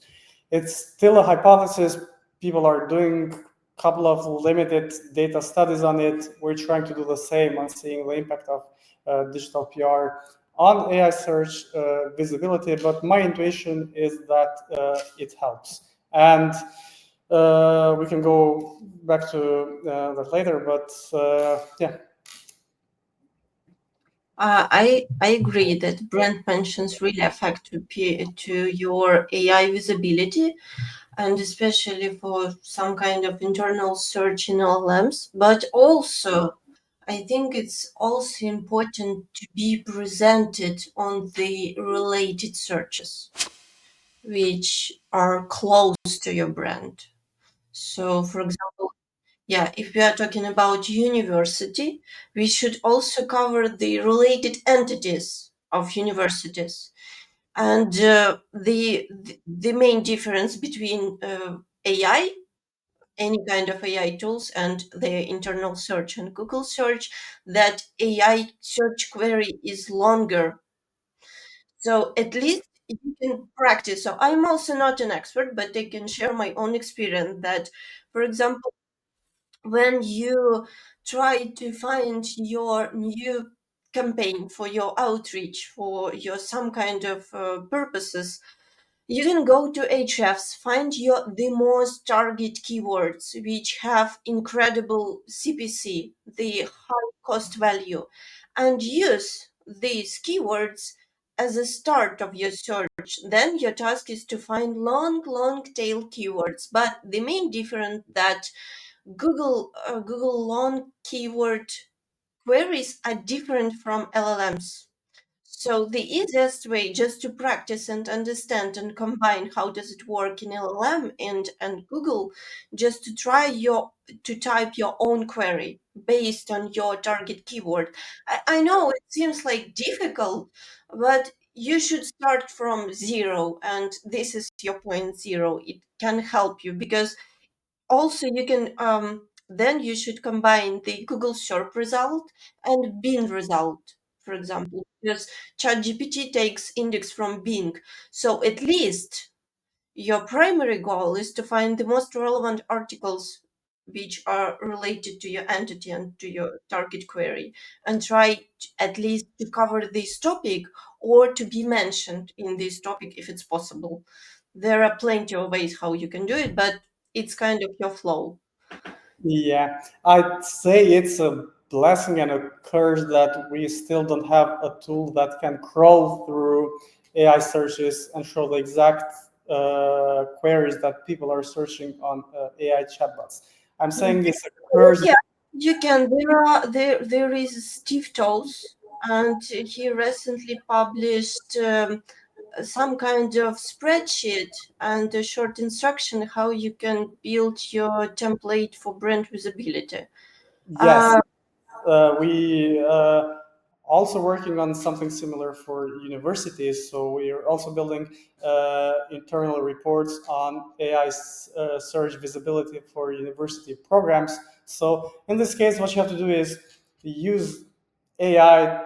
It's still a hypothesis. People are doing a couple of limited data studies on it. We're trying to do the same on seeing the impact of digital PR on AI search visibility, but my intuition is that it helps. And we can go back to that later, but yeah. I agree that brand mentions really affect to your AI visibility, and especially for some kind of internal search in LLMs. But also, I think it's also important to be presented on the related searches, which are close to your brand. So, for example, yeah, if we are talking about university, we should also cover the related entities of universities. And the main difference between AI, any kind of AI tools, and their internal search and Google search, that AI search query is longer. So at least you can practice. So I'm also not an expert, but I can share my own experience that, for example, when you try to find your new campaign for your outreach, for your some kind of purposes, you can go to Ahrefs, find your the most target keywords which have incredible CPC, the high cost value, and use these keywords as a start of your search. Then your task is to find long tail keywords. But the main difference that Google long keyword queries are different from LLMs. So the easiest way just to practice and understand and combine how does it work in LLM and Google, just to try to type your own query based on your target keyword. I know it seems like difficult, but you should start from zero, and this is your point zero. It can help you because also you can then you should combine the Google search result and Bing result, for example, because ChatGPT takes index from Bing. So at least your primary goal is to find the most relevant articles which are related to your entity and to your target query, and try at least to cover this topic or to be mentioned in this topic if it's possible. There are plenty of ways how you can do it, but it's kind of your flow. Yeah, I'd say it's a blessing and a curse that we still don't have a tool that can crawl through AI searches and show the exact queries that people are searching on AI chatbots. I'm saying it's a curse. Yeah, you can. There is Steve Toles, and he recently published some kind of spreadsheet and a short instruction how you can build your template for brand visibility. Yes, we also working on something similar for universities. So we are also building internal reports on AI search visibility for university programs. So in this case, what you have to do is use AI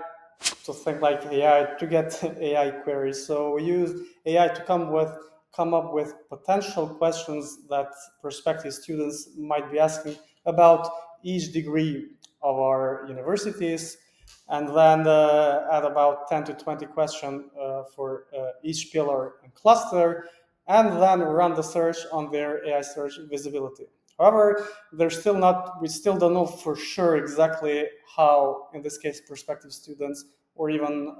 to think like AI to get AI queries. So we use AI to come up with potential questions that prospective students might be asking about each degree of our universities, and then add about 10 to 20 questions for each pillar and cluster, and then run the search on their AI search visibility. However, we still don't know for sure exactly how, in this case, prospective students or even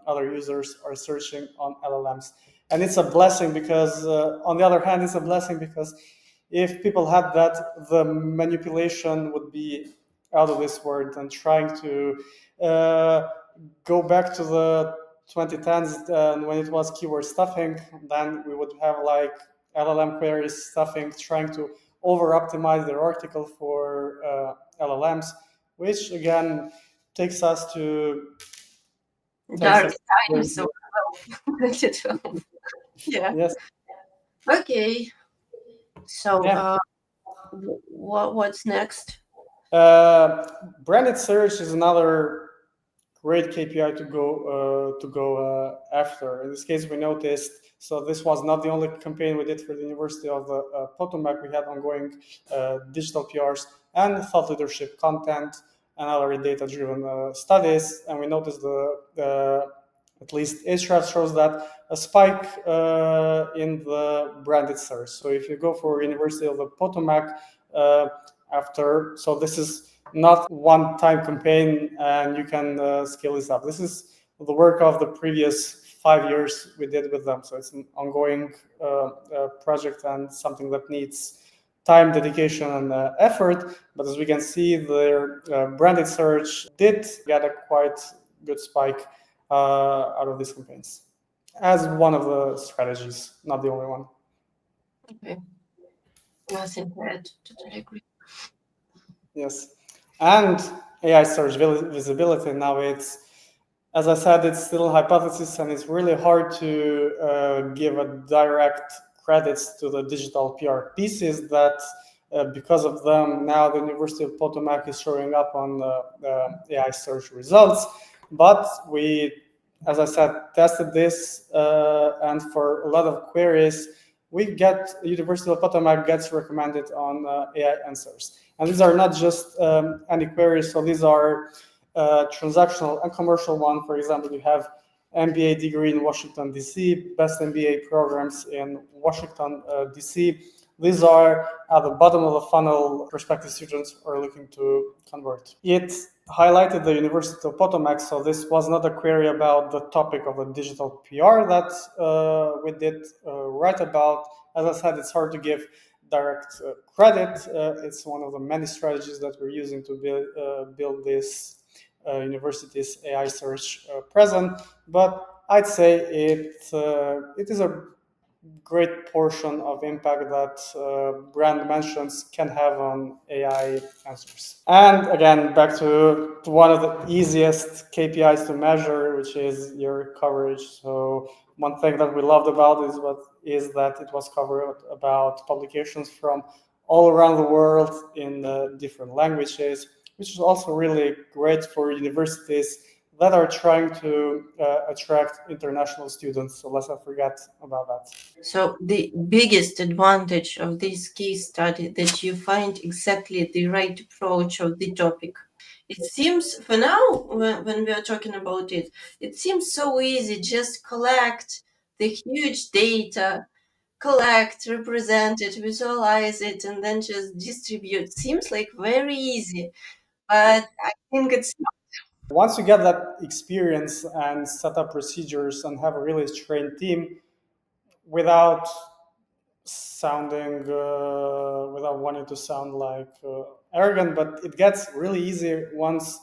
other users are searching on LLMs. And it's a blessing because, on the other hand, it's a blessing because if people had that, the manipulation would be out of this world. And trying to go back to the 2010s when it was keyword stuffing, then we would have like LLM queries stuffing, trying to over optimize their article for LLMs, which again takes us to takes Dark us times of 2012. Yeah. yes, Okay. So, yeah. what's next? Uh, Branded search is another great KPI to go after. In this case, we noticed. So this was not the only campaign we did for the University of Potomac. We had ongoing digital PRs and thought leadership content and other data-driven studies, and we noticed the at least Ahrefs shows that a spike in the branded search. So if you go for University of the Potomac uh, after, so this is not one-time campaign and you can scale this up. This is the work of the previous 5 years we did with them. So it's an ongoing project and something that needs time, dedication, and effort. But as we can see, their branded search did get a quite good spike out of these campaigns as one of the strategies, not the only one. Okay. Nothing to add. Totally agree. Yes. And AI search visibility now, it's, as I said, it's still a hypothesis and it's really hard to give a direct credits to the digital PR pieces that because of them now the University of Potomac is showing up on the AI search results. But we, as I said, tested this and for a lot of queries, we get University of Potomac gets recommended on AI answers. And these are not just any queries, so these are transactional and commercial one. For example, you have MBA degree in Washington, D.C., best MBA programs in Washington, D.C. These are at the bottom of the funnel prospective students are looking to convert. It highlighted the University of Potomac, so this was not a query about the topic of the digital PR that we did write about. As I said, it's hard to give direct credit. It's one of the many strategies that we're using to build this university's AI search present. But I'd say it is a great portion of impact that brand mentions can have on AI answers. And again, back to one of the easiest KPIs to measure, which is your coverage. So one thing that we loved about is that it was covered about publications from all around the world in different languages, which is also really great for universities that are trying to attract international students. So let's not forget about that. So the biggest advantage of this case study that you find exactly the right approach of the topic. It seems for now, when we are talking about it, it seems so easy. Just collect the huge data, collect, represent it, visualize it, and then just distribute. Seems like very easy, but I think it's not. Once you get that experience and set up procedures and have a really trained team without without wanting to sound like arrogant, but it gets really easy once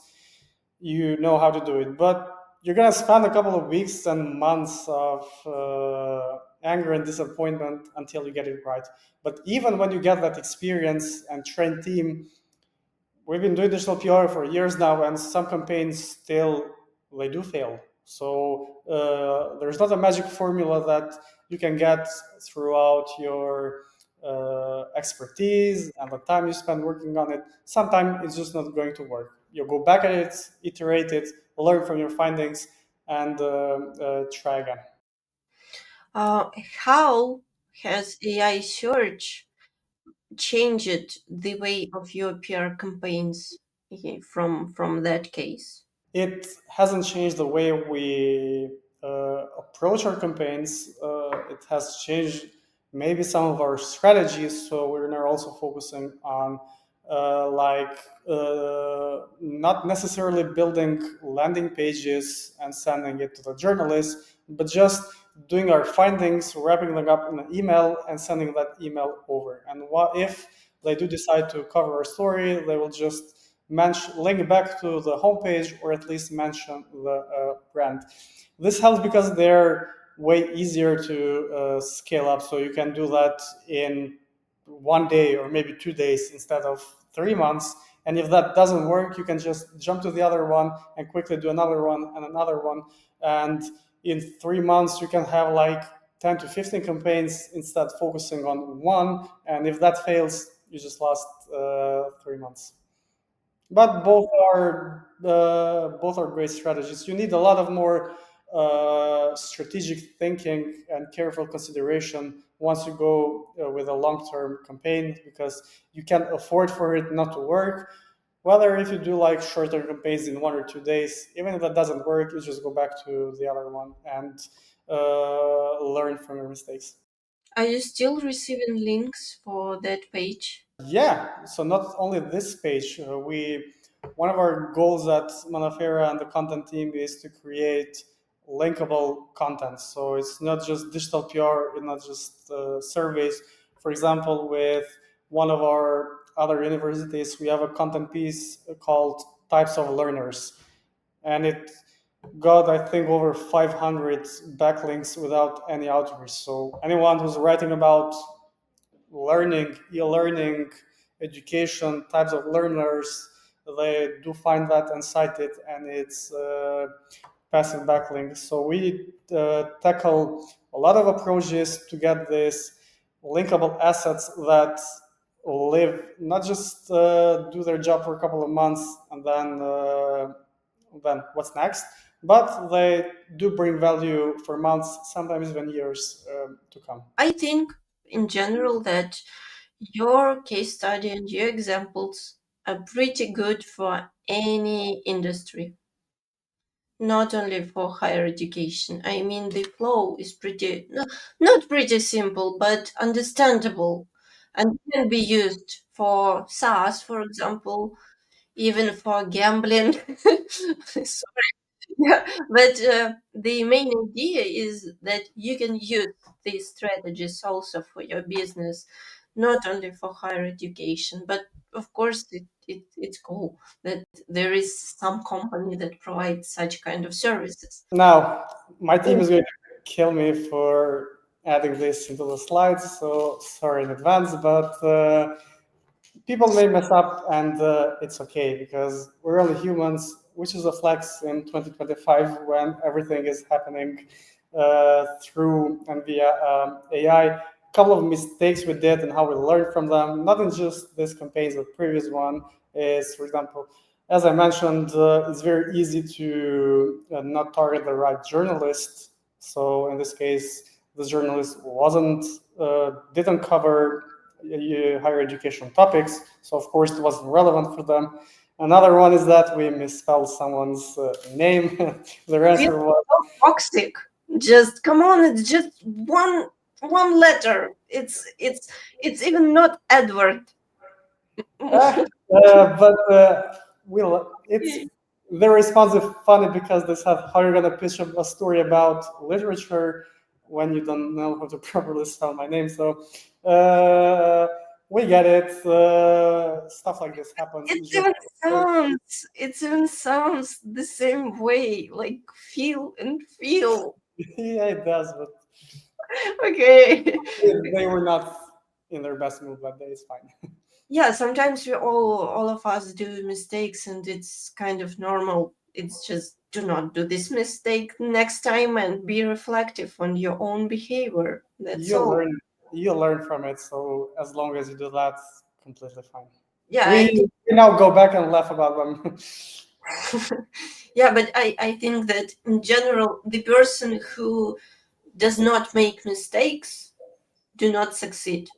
you know how to do it. But you're gonna spend a couple of weeks and months of anger and disappointment until you get it right. But even when you get that experience and trained team, we've been doing digital PR for years now, and some campaigns still they do fail. So there's not a magic formula that you can get throughout your expertise and the time you spend working on it. Sometimes it's just not going to work. You go back at it, iterate it, learn from your findings, and try again. How has AI search changed the way of your PR campaigns from that case? It hasn't changed the way we approach our campaigns. It has changed maybe some of our strategies. So we're now also focusing on not necessarily building landing pages and sending it to the journalists, but just doing our findings, wrapping them up in an email and sending that email over. And what if they do decide to cover our story, they will just link back to the homepage or at least mention the brand. This helps because they're way easier to scale up. So you can do that in 1 day or maybe 2 days instead of 3 months. And if that doesn't work, you can just jump to the other one and quickly do another one and another one. And in 3 months, you can have like 10 to 15 campaigns instead focusing on one. And if that fails, you just lost 3 months. But both are great strategies. You need a lot of more strategic thinking and careful consideration once you go with a long-term campaign, because you can't afford for it not to work. Whether if you do like shorter campaigns in 1 or 2 days, even if that doesn't work, you just go back to the other one and learn from your mistakes. Are you still receiving links for that page? Yeah, so not only this page, we one of our goals at Manaferra and the content team is to create linkable content. So it's not just digital PR, it's not just surveys. For example, with one of our other universities, we have a content piece called Types of Learners, and it got, I think, over 500 backlinks without any outreach. So anyone who's writing about learning, e-learning, education, types of learners, they do find that and cite it, and it's passive backlinks. So we tackle a lot of approaches to get this linkable assets that live, not just do their job for a couple of months and then what's next, but they do bring value for months, sometimes even years to come. I think in general that your case study and your examples are pretty good for any industry, not only for higher education. I mean, the flow is pretty, not pretty simple, but understandable and can be used for SaaS, for example, even for gambling. Yeah, but the main idea is that you can use these strategies also for your business, not only for higher education. But of course, it's cool that there is some company that provides such kind of services. Now, my team is going to kill me for adding this into the slides, so sorry in advance, but people may mess up, and it's okay because we're only humans, which is a flex in 2025 when everything is happening through and via AI. A couple of mistakes we did and how we learned from them, not in just this campaign, but previous one is, for example, as I mentioned, it's very easy to not target the right journalist. So in this case, this journalist didn't cover higher education topics, so of course it wasn't relevant for them. Another one is that we misspelled someone's name. Their It's answer was so toxic. Just come on, it's just one letter. It's even not Edward. but it's their response is funny because they said, how are you going to pitch a story about literature when you don't know how to properly spell my name? So we get it. Stuff like this happens. It It's just even sounds the same way, like feel and feel. yeah, it does, but Okay. they were not in their best mood that day. It's fine. Yeah, sometimes we all of us do mistakes and it's kind of normal. It's just do not do this mistake next time and be reflective on your own behavior. That's You all. learn, you learn from it. So as long as you do that, completely fine. Yeah, We, we now go back and laugh about them. yeah, but I think that in general, the person who does not make mistakes do not succeed.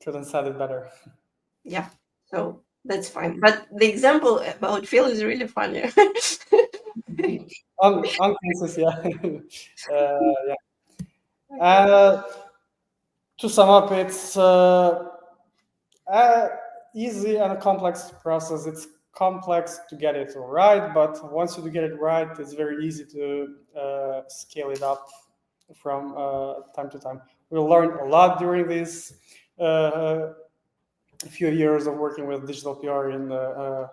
Couldn't said it better. Yeah, so that's fine. But the example about Phil is really funny. On cases, yeah. Yeah. Uh, to sum up, it's uh, easy and a complex process. It's complex to get it right, but once you get it right, it's very easy to scale it up from time to time. We learned a lot during these uh, few years of working with digital PR in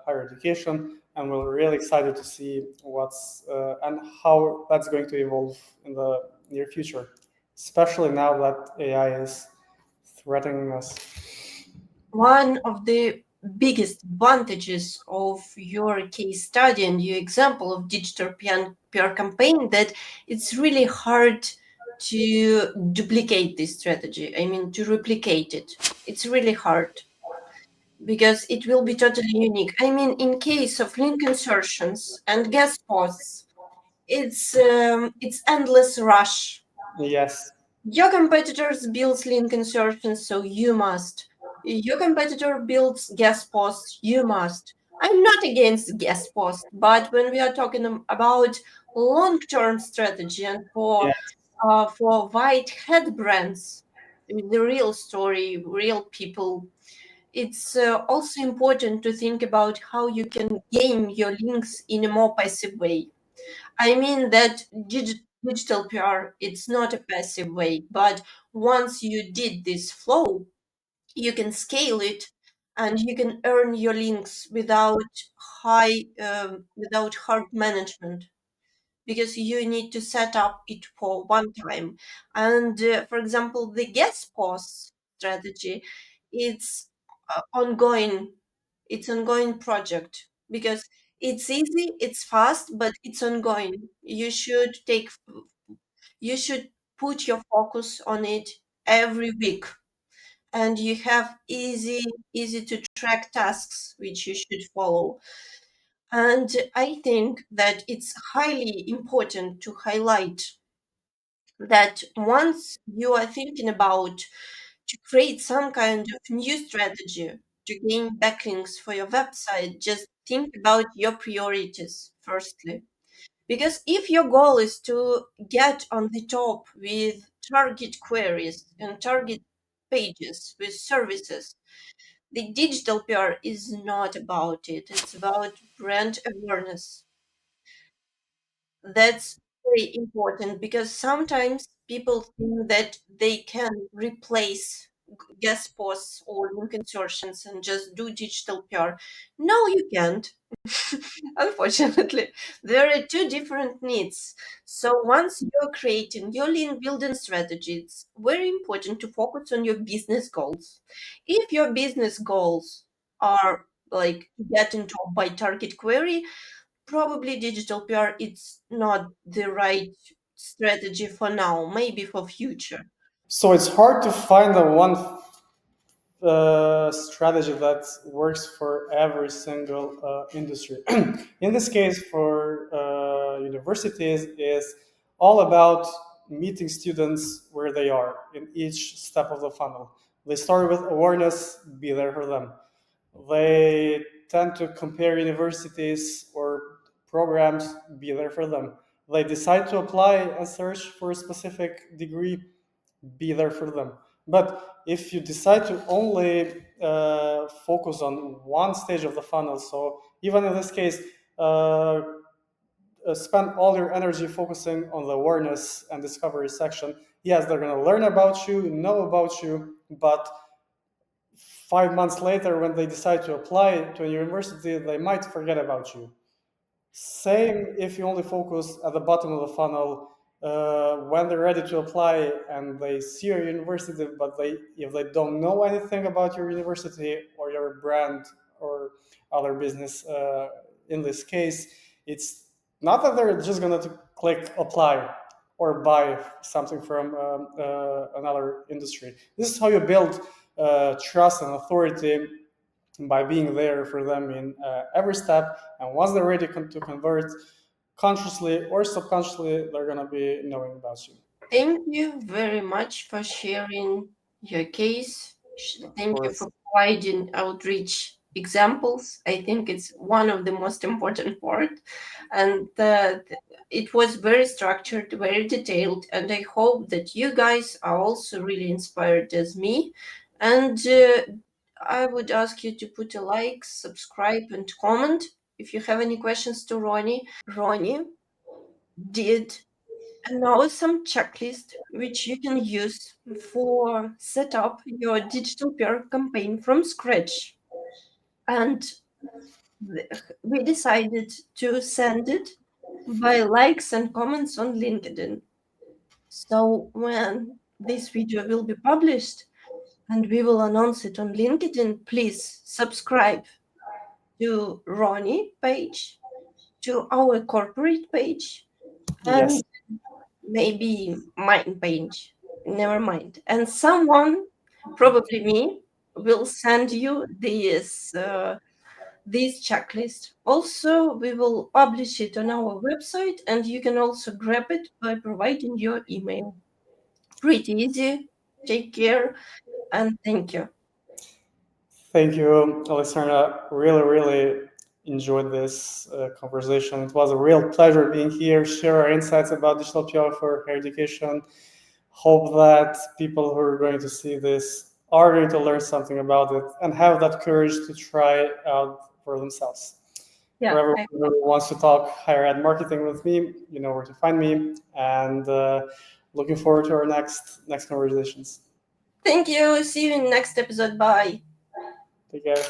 higher education, and we're really excited to see what's and how that's going to evolve in the near future, especially now that AI is threatening us. One of the biggest advantages of your case study and your example of digital PR campaign that it's really hard to duplicate this strategy. I mean, to replicate it. It's really hard because it will be totally unique. I mean, in case of link insertions and guest posts, it's endless rush. Yes. Your competitors builds link insertions, so you must. Your competitor builds guest posts, you must. I'm not against guest posts, but when we are talking about long-term strategy and for white hat brands, with the real story, real people, it's also important to think about how you can game your links in a more passive way. I mean that digital PR, it's not a passive way, but once you did this flow, you can scale it and you can earn your links without hard management because you need to set up it for one time. And for example, the guest post strategy, it's ongoing. It's ongoing project because it's easy, it's fast, but it's ongoing. You should put your focus on it every week, and you have easy to track tasks which you should follow. And I think that it's highly important to highlight that once you are thinking about to create some kind of new strategy to gain backlinks for your website, just think about your priorities firstly. Because if your goal is to get on the top with target queries and target pages with services, the digital PR is not about it. It's about brand awareness. That's very important because sometimes people think that they can replace guest posts or link insertions and just do digital PR. No, you can't. Unfortunately, there are two different needs. So once you're creating your link building strategy, it's very important to focus on your business goals. If your business goals are like getting top by target query, probably digital PR it's not the right strategy for now, maybe for future. So it's hard to find the one strategy that works for every single industry. In this case, for universities, is all about meeting students where they are in each step of the funnel. They start with awareness, be there for them. They tend to compare universities or programs, be there for them. They decide to apply and search for a specific degree, be there for them. But if you decide to only focus on one stage of the funnel, so even in this case, spend all your energy focusing on the awareness and discovery section, yes, they're going to learn about you, know about you, but 5 months later, when they decide to apply to a university, they might forget about you. Same if you only focus at the bottom of the funnel when they're ready to apply and they see your university, but if they don't know anything about your university or your brand or other business, in this case, it's not that they're just going to click apply or buy something from another industry. This is how you build trust and authority, by being there for them in every step. And once they're ready to convert, consciously or subconsciously, they're going to be knowing about you. Thank you very much for sharing your case. Of Thank you course. for providing outreach examples. I think it's one of the most important part, and it was very structured, very detailed, and I hope that you guys are also really inspired as me. And I would ask you to put a like, subscribe, and comment if you have any questions to Roni. Roni did an awesome checklist which you can use for set up your digital PR campaign from scratch. And we decided to send it by likes and comments on LinkedIn. So when this video will be published and we will announce it on LinkedIn, please subscribe to Ronnie page, to our corporate page, and Yes. maybe mine page. Never mind. And someone, probably me, will send you this checklist. Also, we will publish it on our website, and you can also grab it by providing your email. Pretty easy. Take care, and thank you. Thank you, Alexandra. Really, really enjoyed this conversation. It was a real pleasure being here, share our insights about digital PR for higher education. Hope that people who are going to see this are going to learn something about it and have that courage to try it out for themselves. For Yeah, everyone who wants to talk higher ed marketing with me, you know where to find me. And looking forward to our next conversations. thank you. See you in next episode. Bye. Take care.